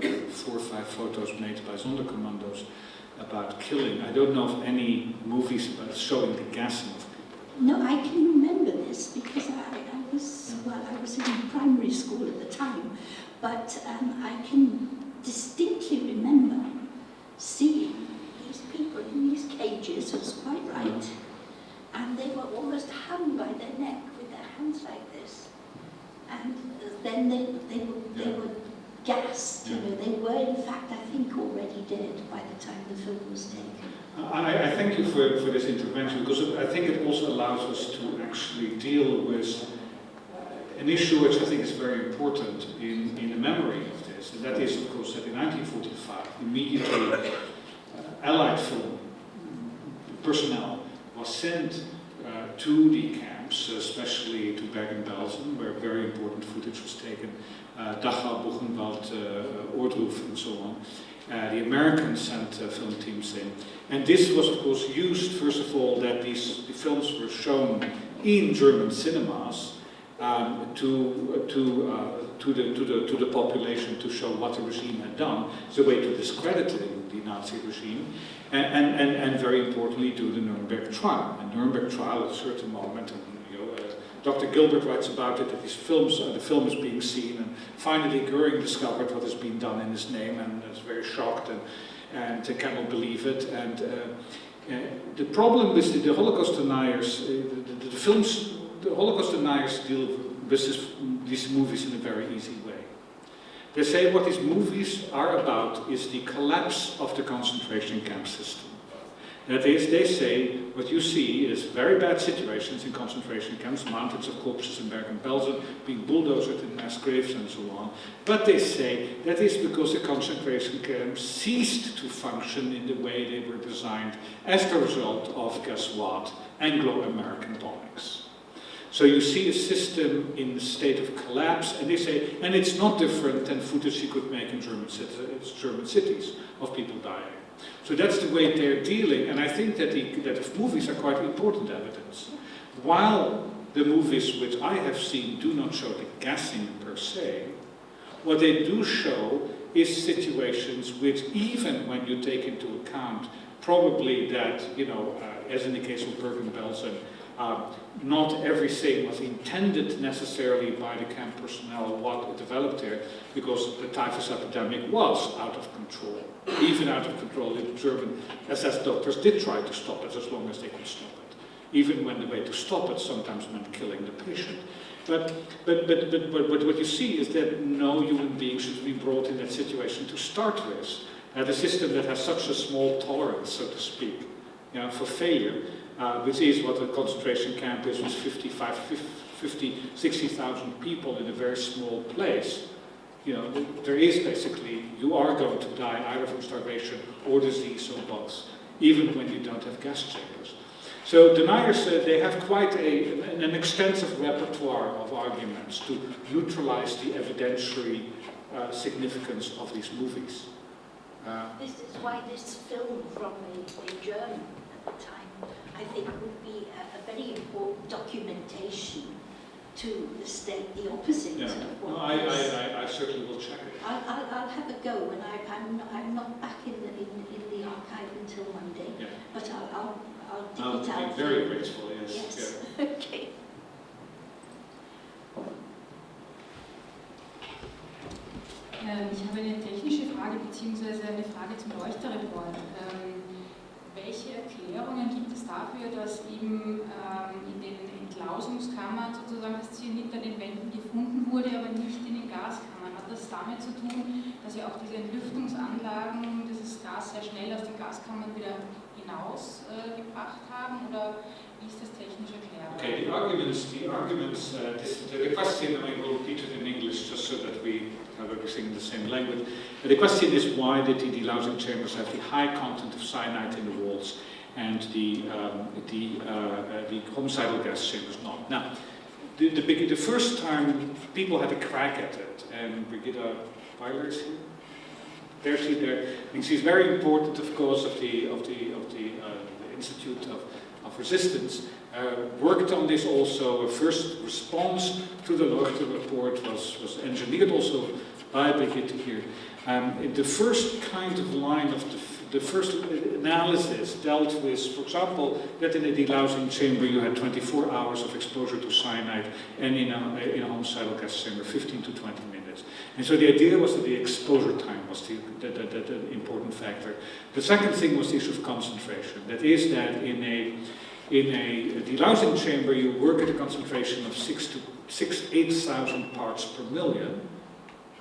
there were 4 or 5 photos made by Sonderkommandos about killing. I don't know of any movies about showing the gassing of people. No, I can remember this because I was in primary school at the time, but I can distinctly remember seeing these people in these cages, was quite right, and they were almost hung by their neck with their hands like this, and then they were gassed. You know, they were in fact, I think, already dead by the time the film was taken. I thank you for this intervention, because I think it also allows us to actually deal with an issue which I think is very important in the memory of this, and that is, of course, that in 1945, immediately Allied film personnel was sent to the camps camps, especially to Bergen-Belsen, where very important footage was taken, Dachau, Buchenwald, Ohrdruf, and so on. The Americans sent film teams in. And this was, of course, used, first of all, that the films were shown in German cinemas to the population to show what the regime had done. It's a way to discredit the Nazi regime. And very importantly, do the Nuremberg trial. And Nuremberg trial at a certain moment, and Dr. Gilbert writes about it, that these films, the film is being seen, and finally Göring discovered what has been done in his name, and is very shocked and cannot believe it. And the problem with the Holocaust deniers, the Holocaust deniers deal with these movies in a very easy way. They say what these movies are about is the collapse of the concentration camp system. That is, they say what you see is very bad situations in concentration camps, mountains of corpses in Bergen-Belsen, being bulldozed in mass graves and so on. But they say that is because the concentration camps ceased to function in the way they were designed as the result of, guess what, Anglo-American bombings. So you see a system in a state of collapse, and they say, and it's not different than footage you could make in German cities of people dying. So that's the way they're dealing, and I think that the movies are quite important evidence. While the movies which I have seen do not show the gassing per se, what they do show is situations which, even when you take into account probably that, as in the case of Bergen-Belsen, not everything was intended necessarily by the camp personnel what developed there, because the typhus epidemic was out of control. Even out of control, the German SS doctors did try to stop it as long as they could stop it. Even when the way to stop it sometimes meant killing the patient. But what you see is that no human being should be brought in that situation to start with. A system that has such a small tolerance, so to speak, for failure, which is what a concentration camp is, with 60,000 people in a very small place. There is basically, you are going to die either from starvation or disease or both, even when you don't have gas chambers. So deniers, they have quite an extensive repertoire of arguments to neutralize the evidentiary significance of these movies. This is why this film from a German at the time, I think, would be a very important documentation to state the opposite of what I certainly will check it. I'll have a go, and I'm not back in the archive until Monday, but I'll dig it out. I'm very grateful, yes. Yeah. Okay. Ich habe eine technische Frage bzw. eine Frage zum Leuchterreport. Welche Erklärungen gibt es dafür, dass eben in den Entlausungskammern sozusagen das Cyanid an den Wänden gefunden wurde, aber nicht in den Gaskammern? Hat das damit zu tun, dass ja auch diese Entlüftungsanlagen dieses Gas sehr schnell aus den Gaskammern wieder hinausgebracht haben, oder wie ist das technisch erklärt? Okay, the arguments, the question, I will repeat it in English just so that we have everything in the same language. The question is, why did the delousing chambers have the high content of cyanide in the walls and the homicidal gas chambers not? Now, the first time people had a crack at it, and Brigitte Weiler is here. There she there. I mean, she's very important, of course, of the Institute of Resistance. Worked on this also. A first response to the Leuchter report was engineered also by Brigitte here. The first kind of line of the first analysis dealt with, for example, that in a delousing chamber you had 24 hours of exposure to cyanide, and in a homicidal gas chamber 15 to 20 minutes. And so the idea was that the exposure time was the important factor. The second thing was the issue of concentration. That is that in a delousing chamber you work at a concentration of 8,000 parts per million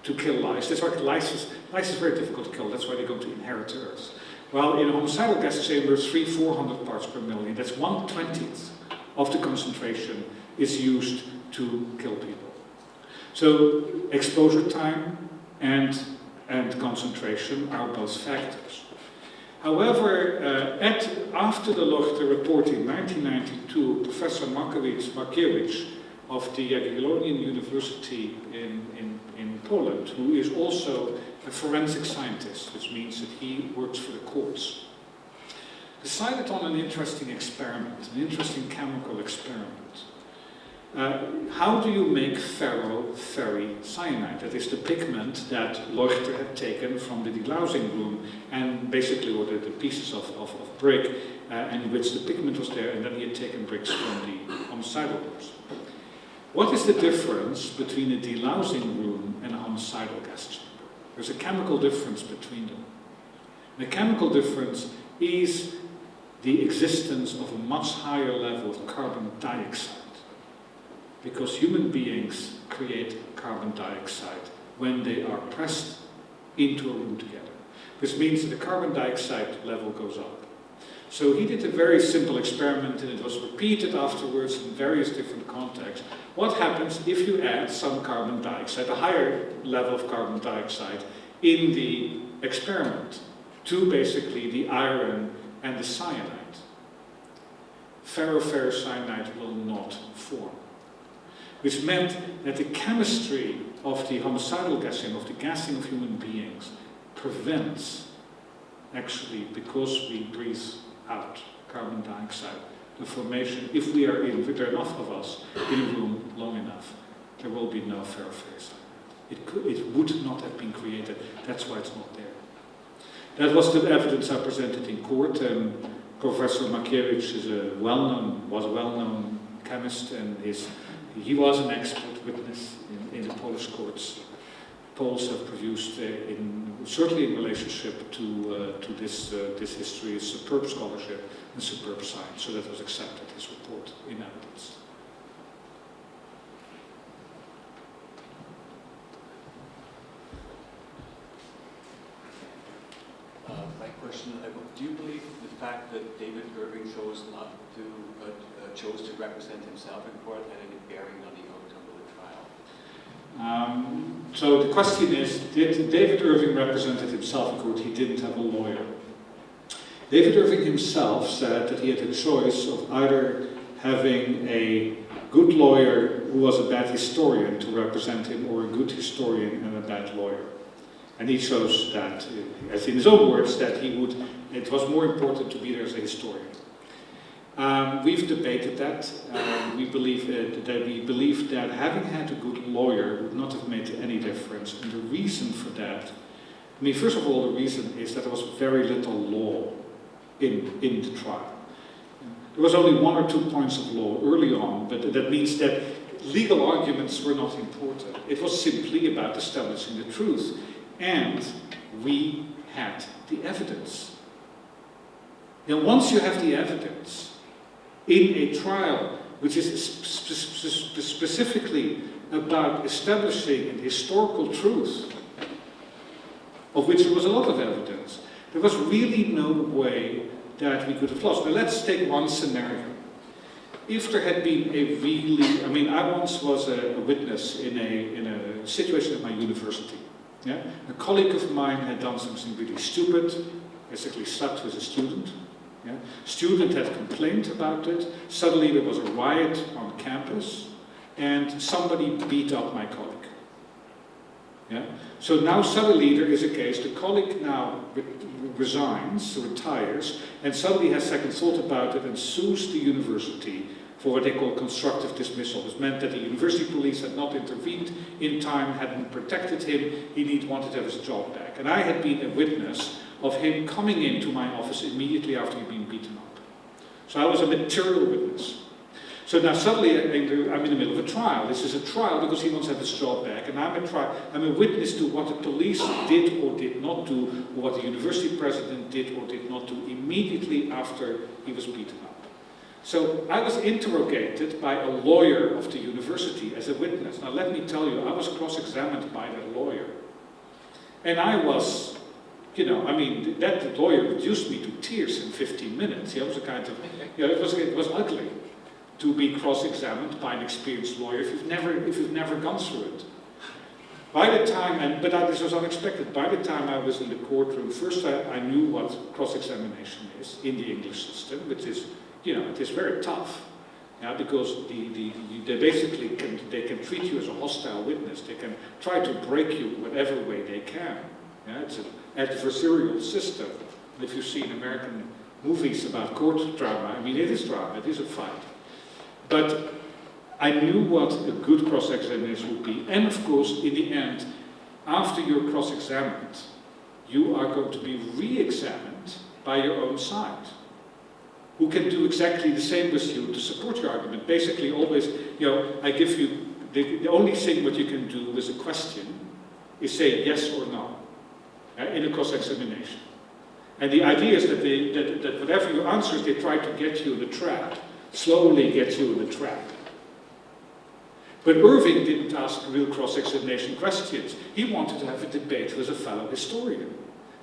to kill lice. That's why lice is very difficult to kill. That's why they go to inheritors. While in a homicidal gas chamber, 300-400 parts per million, that's 1/20th of the concentration is used to kill people. So exposure time and concentration are both factors. However, after the Leuchter report in 1992, Professor Markiewicz of the Jagiellonian University in Poland, who is also a forensic scientist, which means that he works for the courts, decided on an interesting experiment, an interesting chemical experiment. How do you make ferrocyanide? That is the pigment that Leuchter had taken from the delousing room and basically ordered the pieces of brick in which the pigment was there, and then he had taken bricks from the homicidal rooms. What is the difference between a delousing room and a homicidal gas chamber? There's a chemical difference between them. The chemical difference is the existence of a much higher level of carbon dioxide, because human beings create carbon dioxide when they are pressed into a room together. This means that the carbon dioxide level goes up. So he did a very simple experiment, and it was repeated afterwards in various different contexts. What happens if you add some carbon dioxide, a higher level of carbon dioxide, in the experiment to basically the iron and the cyanide? Ferrocyanide will not form. Which meant that the chemistry of the homicidal gassing, of the gassing of human beings, prevents, actually, because we breathe out carbon dioxide, the formation, if there are enough of us in a room long enough, there will be no ferrocyanide. It would not have been created. That's why it's not there. That was the evidence I presented in court. Professor Markiewicz is was a well-known chemist, and he was an expert witness in the Polish courts. Poles have produced, certainly in relationship to this history, superb scholarship and superb science, so that was accepted, his report, in evidence. My question, do you believe the fact that David Irving chose to represent himself in court had any bearing on the outcome of the trial? So the question is, did David Irving represented himself in court? He didn't have a lawyer. David Irving himself said that he had a choice of either having a good lawyer who was a bad historian to represent him, or a good historian and a bad lawyer. And he chose that, as in his own words, that it was more important to be there as a historian. We've debated that. We believe that having had a good lawyer would not have made any difference. And the reason for that, first of all, the reason is that there was very little law in the trial. There was only 1 or 2 points of law early on, but that means that legal arguments were not important. It was simply about establishing the truth. And we had the evidence. Now, once you have the evidence in a trial which is specifically about establishing an historical truth, of which there was a lot of evidence, there was really no way that we could have lost. Now, let's take one scenario. If there had been I once was a witness in a situation at my university. Yeah? A colleague of mine had done something really stupid, basically slept with a student. Yeah? Student had complained about it. Suddenly there was a riot on campus, and somebody beat up my colleague. Yeah? So now suddenly there is a case, the colleague now retires, and suddenly has second thought about it and sues the university for what they call constructive dismissal. This meant that the university police had not intervened in time, hadn't protected him, he wanted to have his job back. And I had been a witness of him coming into my office immediately after he'd been beaten up. So I was a material witness. So now suddenly I'm in the middle of a trial. This is a trial because he wants to have his job back, and I'm a witness to what the police did or did not do, or what the university president did or did not do immediately after he was beaten up. So I was interrogated by a lawyer of the university as a witness. Now let me tell you, I was cross-examined by that lawyer. And I was, that lawyer reduced me to tears in 15 minutes. It was a kind of, it was ugly to be cross-examined by an experienced lawyer if you've never gone through it. By the time, this was unexpected, by the time I was in the courtroom, first I knew what cross-examination is in the English system, which is, it is very tough. Yeah, because they basically can treat you as a hostile witness. They can try to break you whatever way they can. Yeah, it's an adversarial system. If you see in American movies about court drama, I mean, it is drama, it is a fight. But I knew what a good cross-examination would be. And of course, in the end, after you're cross-examined, you are going to be re-examined by your own side, who can do exactly the same with you to support your argument. Basically, always, I give you, the only thing what you can do with a question is say yes or no in a cross-examination. And the idea is that whatever your answers, they try to get you in a trap, slowly get you in a trap. But Irving didn't ask real cross-examination questions. He wanted to have a debate with a fellow historian,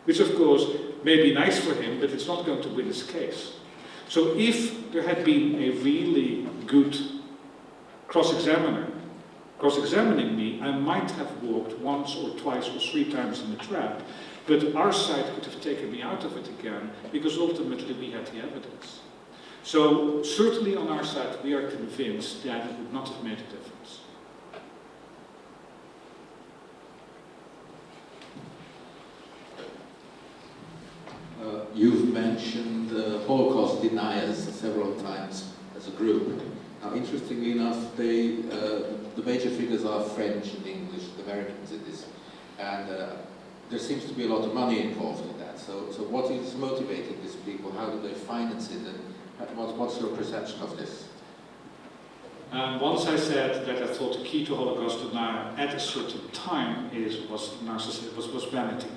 which of course may be nice for him, but it's not going to win his case. So if there had been a really good cross-examiner cross-examining me, I might have walked once or twice or three times in the trap, but our side could have taken me out of it again, because ultimately we had the evidence. So certainly on our side we are convinced that it would not have made a difference. You've mentioned Holocaust deniers several times as a group. Now, interestingly enough, the major figures are French and English, Americans in this, and there seems to be a lot of money involved in that. So what is motivating these people? How do they finance it? And what's your perception of this? Once I said that I thought the key to Holocaust denial at a certain time was vanity.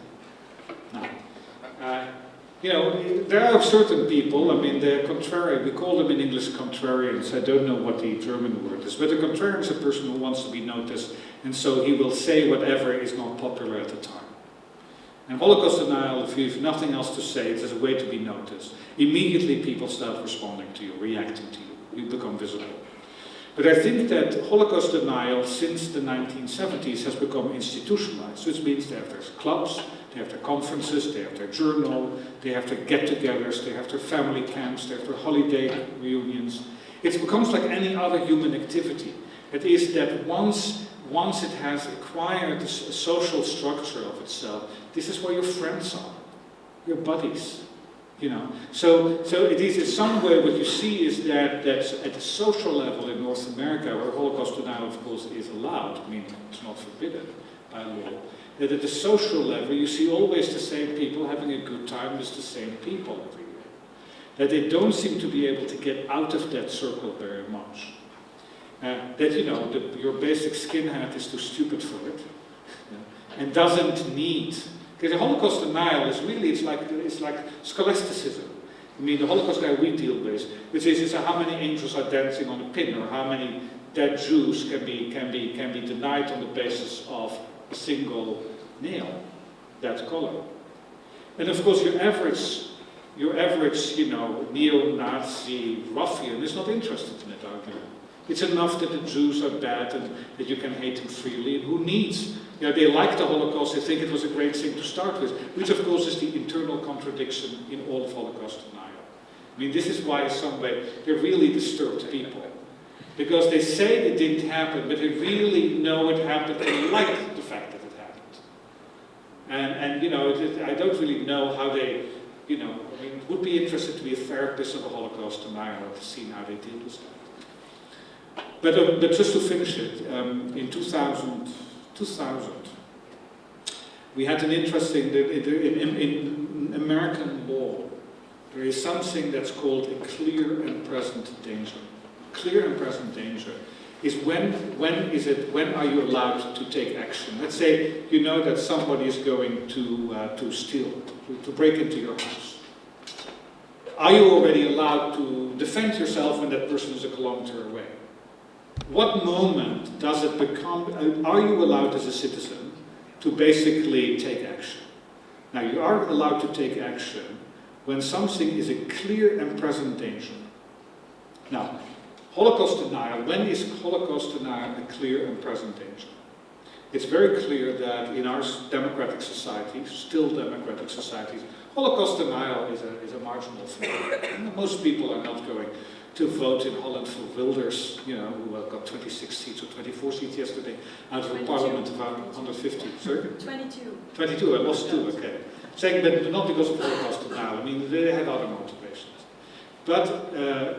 Now, there are certain people, I mean, they're contrary, we call them in English contrarians, I don't know what the German word is, but a contrarian is a person who wants to be noticed, and so he will say whatever is not popular at the time. And Holocaust denial, if you have nothing else to say, it's a way to be noticed. Immediately people start responding to you, reacting to you, you become visible. But I think that Holocaust denial since the 1970s has become institutionalized, which means that there's clubs, they have their conferences, they have their journal, they have their get-togethers, they have their family camps, they have their holiday reunions. It becomes like any other human activity. It is that once it has acquired a social structure of itself, this is where your friends are, your buddies. So it is in some way what you see is that at the social level in North America, where Holocaust denial of course is allowed, I mean it's not forbidden by law, that at the social level you see always the same people having a good time with the same people every year. That they don't seem to be able to get out of that circle very much. Your basic skinhead is too stupid for it, and doesn't need. Because the Holocaust denial is really, it's like scholasticism. I mean, the Holocaust guy we deal with, which is how many angels are dancing on a pin, or how many dead Jews can be denied on the basis of a single nail, that color. And of course, your average, neo-Nazi ruffian is not interested in that argument. It's enough that the Jews are bad and that you can hate them freely, and who needs? They like the Holocaust, they think it was a great thing to start with, which of course is the internal contradiction in all of Holocaust denial. I mean, this is why in some way they're really disturbed people. Because they say it didn't happen, but they really know it happened and like the fact that it happened. And I don't really know how they, it would be interesting to be a therapist of a Holocaust denial and to see how they deal with that. But just to finish it, in 2000, we had an interesting, in American law, there is something that's called a clear and present danger. Clear and present danger is when are you allowed to take action? Let's say you know that somebody is going to steal, to break into your house. Are you already allowed to defend yourself when that person is a kilometer away? What moment does it become, are you allowed as a citizen to basically take action? Now you are allowed to take action when something is a clear and present danger. Now, Holocaust denial, when is Holocaust denial a clear and present danger? it's very clear that in our democratic societies, still democratic societies, Holocaust denial is a marginal thing. Most people are not going to vote in Holland for Wilders, you know, who got 26 seats or 24 seats yesterday out of a parliament of 150. Sorry? 22. 22, I lost 2, okay. Saying that not because of Holocaust denial, I mean, they had other motivations. But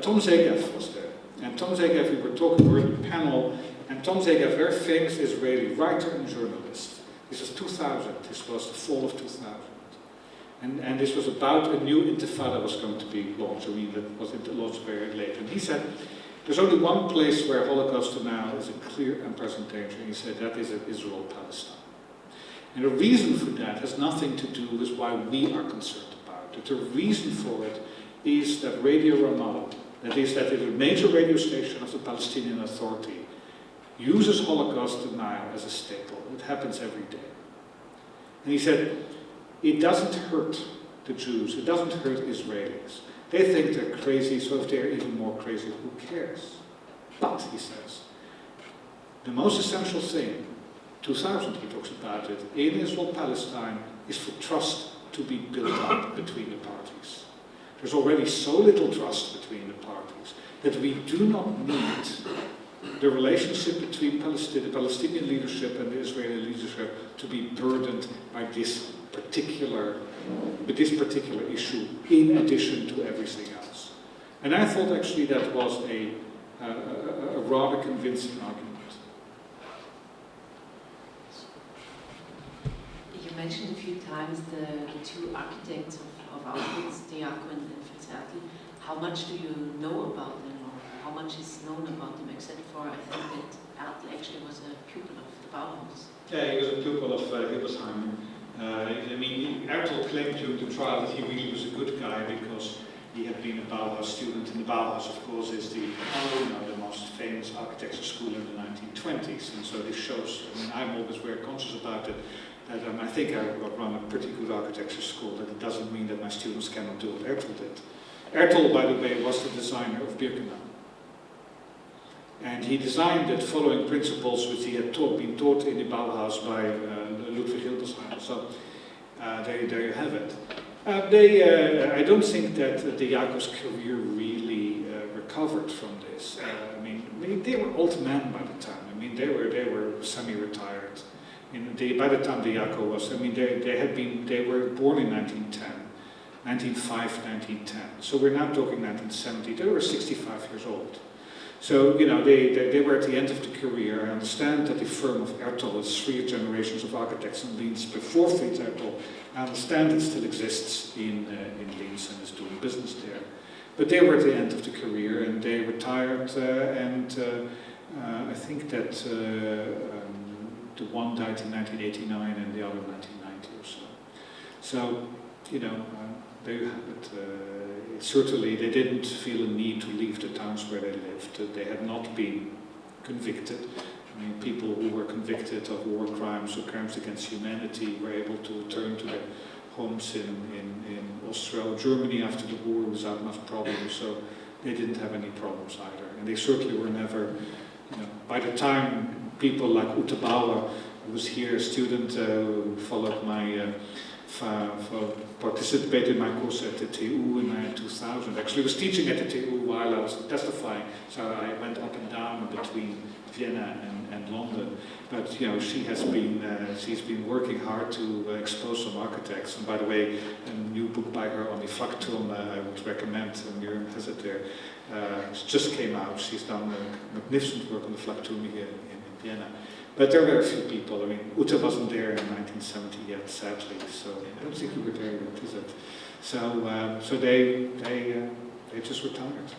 Tom Zegev was there. And Tom Zegev, we were in a panel, and Tom Zegev, very famous Israeli writer and journalist. This was 2000, this was the fall of 2000. And this was about a new intifada was going to be launched. I mean, that was launched very late. And he said, there's only one place where Holocaust denial is a clear and present danger. And he said, that is Israel-Palestine. And the reason for that has nothing to do with why we are concerned about it. The reason for it is that Radio Ramallah, that is a major radio station of the Palestinian Authority, uses Holocaust denial as a staple. It happens every day. And he said, it doesn't hurt the Jews, it doesn't hurt Israelis. They think they're crazy, so if they're even more crazy, who cares? But, he says, the most essential thing, 2000 he talks about it, in Israel-Palestine, is for trust to be built up between the parties. There's already so little trust between the parties that we do not need the relationship between the Palestinian leadership and the Israeli leadership to be burdened by this particular issue in addition to everything else. And I thought actually that was a rather convincing argument. You mentioned a few times the two architects of Auschwitz, Datum and Fünfte. How much do you know about them, or how much is known about them, except for, I think that Pelt actually was a pupil of the Bauhaus? Yeah, he was a pupil of Hilbersheimer. I mean, Ertel claimed during the trial that he really was a good guy because he had been a Bauhaus student, and the Bauhaus, of course, is the most famous architecture school in the 1920s, and so this shows, I mean, I'm always very conscious about it, that I think I run a pretty good architecture school, that it doesn't mean that my students cannot do what Ertel did. Ertel, by the way, was the designer of Birkenau. And he designed it following principles which he had been taught in the Bauhaus by Ludwig Hilbersheimer. So there you have it. I don't think that the Jacob's career really recovered from this. I mean, they were old men by the time. I mean, they were semi-retired. By the time the Jaco was, I mean, they were born in 1910, 1905, 1910. So we're now talking 1970. They were 65 years old. So, you know, they were at the end of the career. I understand that the firm of Ertel is 3 generations of architects in Linz before Fritz Ertel. I understand it still exists in Linz and is doing business there. But they were at the end of the career and they retired I think that the one died in 1989 and the other 1990 or so. So, you know, there you have it. Certainly they didn't feel a need to leave the towns where they lived. They had not been convicted. I mean, people who were convicted of war crimes or crimes against humanity were able to return to their homes in Austria or Germany after the war without much problem, so they didn't have any problems either. And they certainly were never, you know, by the time people like Ute Bauer, who was here, a student who followed my participated in my course at the TU in 2000. Actually, I was teaching at the TU while I was testifying, so I went up and down between Vienna and London. But you know, she's been working hard to expose some architects. And by the way, a new book by her on the Flakturm I would recommend. Miriam has it there. It just came out. She's done magnificent work on the Flakturm here in Vienna. But there are very few people. I mean, Ute wasn't there in 1970 yet, sadly. So I don't think we were there yet, is it? So they just retired.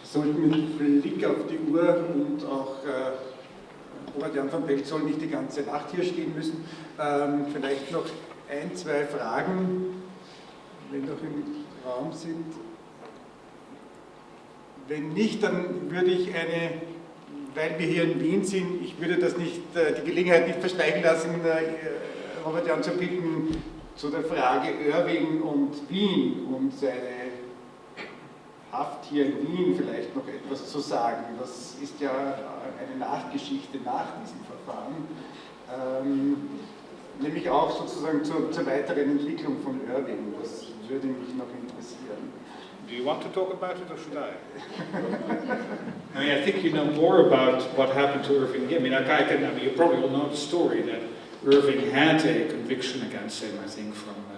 Sollten mit Blick auf die Uhr und auch Robert Jan van Pelt soll nicht die ganze Nacht hier stehen müssen, vielleicht noch 1, 2 Fragen, wenn noch im Raum sind. Wenn nicht, dann würde ich weil wir hier in Wien sind, ich würde das nicht, die Gelegenheit nicht verstreichen lassen, Robert Jan zu bitten zu der Frage Irving und Wien und seine Haft hier in Wien vielleicht noch etwas zu sagen. Das ist ja eine Nachgeschichte nach diesem Verfahren, nämlich auch sozusagen zur weiteren Entwicklung von Irving. Das würde mich noch interessieren. Do you want to talk about it or should I? I mean, I think you know more about what happened to Irving. I mean, you probably all know the story that Irving had a conviction against him, I think,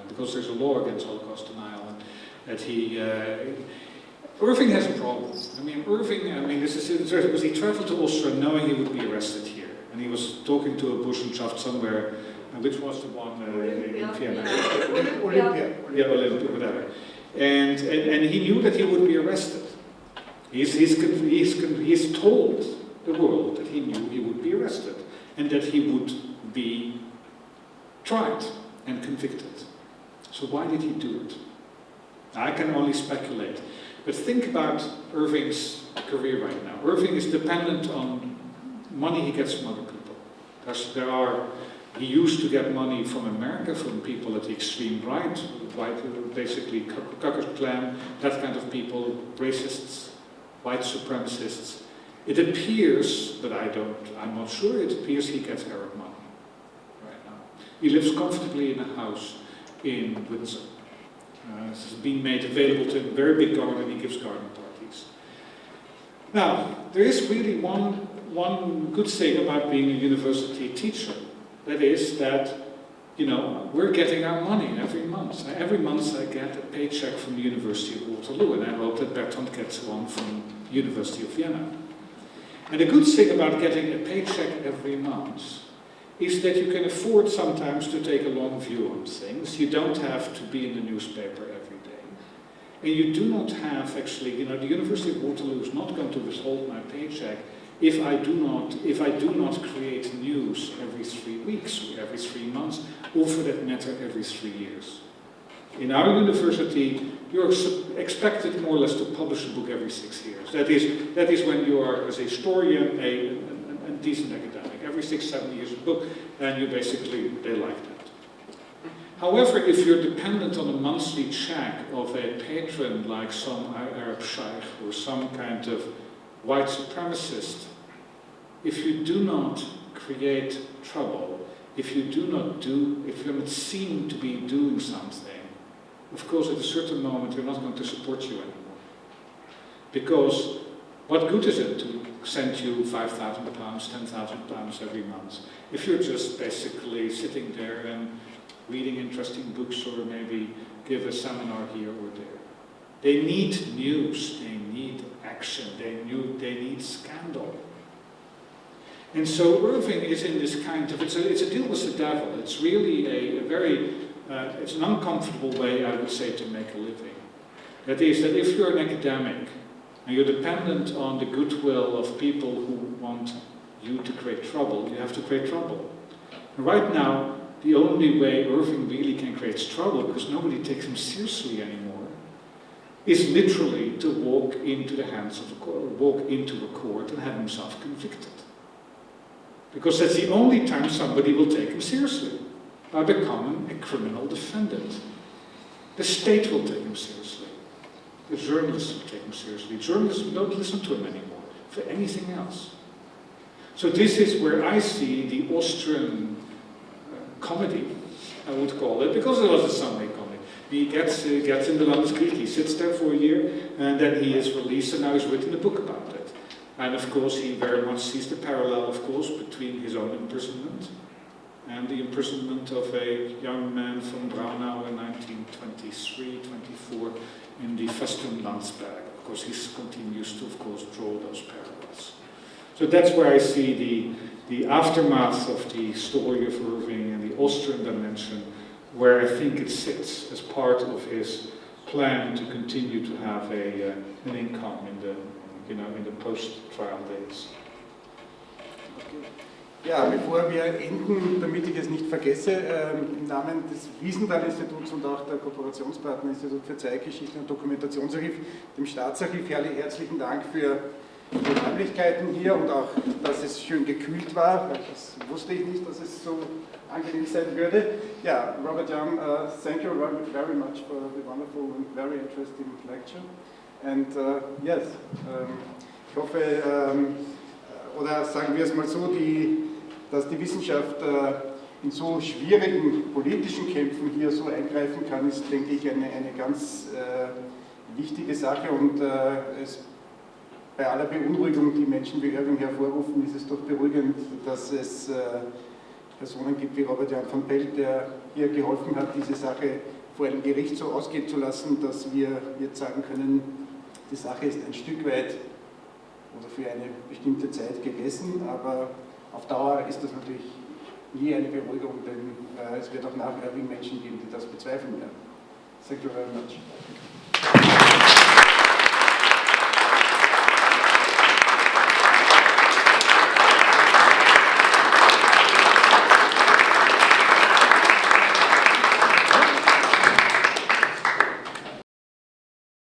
because there's a law against Holocaust denial, and that Irving has a problem. I mean, he traveled to Austria knowing he would be arrested here, and he was talking to a Burschenschaft somewhere, which was the one in Vienna. Olympia. Yeah, Olympia, whatever. And he knew that he would be arrested. He's told the world that he knew he would be arrested and that he would be tried and convicted. So why did he do it? I can only speculate. But think about Irving's career right now. Irving is dependent on money he gets from other people. He used to get money from America, from people at the extreme right, basically Ku Klux Klan, that kind of people, racists, white supremacists. It appears, but I'm not sure, it appears he gets Arab money right now. He lives comfortably in a house in Windsor. This has been made available to him, a very big garden, he gives garden parties. Now, there is really one good thing about being a university teacher. That is that, we're getting our money every month. Every month I get a paycheck from the University of Waterloo, and I hope that Bertrand gets one from the University of Vienna. And the good thing about getting a paycheck every month is that you can afford sometimes to take a long view on things. You don't have to be in the newspaper every day. And you do not have, actually, the University of Waterloo is not going to withhold my paycheck if I do not create news every 3 weeks, or every 3 months, or for that matter, every 3 years. In our university, you're expected more or less to publish a book every 6 years. That is when you are, as a historian, a decent academic. Every 6-7 years a book, and they like that. However, if you're dependent on a monthly check of a patron like some Arab sheikh or some kind of white supremacist, if you do not create trouble, if you're not seen to be doing something, of course at a certain moment they're not going to support you anymore. Because what good is it to send you £5,000, £10,000 every month if you're just basically sitting there and reading interesting books or maybe give a seminar here or there? They need news, they need action, they need scandal. And so Irving is in this kind of, it's a deal with the devil. It's really it's an uncomfortable way, I would say, to make a living. That is, that if you're an academic and you're dependent on the goodwill of people who want you to create trouble, you have to create trouble. And right now, the only way Irving really can create trouble, because nobody takes him seriously anymore, is literally to walk into the hands of a court and have himself convicted. Because that's the only time somebody will take him seriously, by becoming a criminal defendant. The state will take him seriously. The journalists will take him seriously. Journalists don't listen to him anymore for anything else. So this is where I see the Austrian comedy, I would call it, because it was a Sunday comedy. He gets in the Landeskrieg, he sits there for a year, and then he is released, and now he's written a book about it. And of course, he very much sees the parallel, of course, between his own imprisonment and the imprisonment of a young man from Braunau in 1923-24 in the Festung-Landsberg. Of course, he continues to, of course, draw those parallels. So that's where I see the aftermath of the story of Irving and the Austrian dimension, where I think it sits as part of his plan to continue to have an income in the post-trial days. Okay. Ja, bevor wir enden, damit ich es nicht vergesse, im Namen des Wiesenthal-Instituts und auch der Kooperationspartner Institut für Zeitgeschichte und Dokumentationsarchiv, dem Staatsarchiv, herzlichen Dank für die Räumlichkeiten hier und auch, dass es schön gekühlt war, weil das wusste ich nicht, dass es so angenehm sein würde. Ja, Robert Young, thank you very much for the wonderful and very interesting lecture. And yes, ich hoffe, oder sagen wir es mal so, dass die Wissenschaft in so schwierigen politischen Kämpfen hier so eingreifen kann, ist, denke ich, eine ganz wichtige Sache. Und bei aller Beunruhigung, die Menschen wie Irving hervorrufen, ist es doch beruhigend, dass es Personen gibt wie Robert Jan von Pelt, der hier geholfen hat, diese Sache vor einem Gericht so ausgehen zu lassen, dass wir jetzt sagen können, die Sache ist ein Stück weit oder für eine bestimmte Zeit gegessen, aber auf Dauer ist das natürlich nie eine Beruhigung, denn es wird auch nach Irving Menschen geben, die das bezweifeln werden. Thank you very much.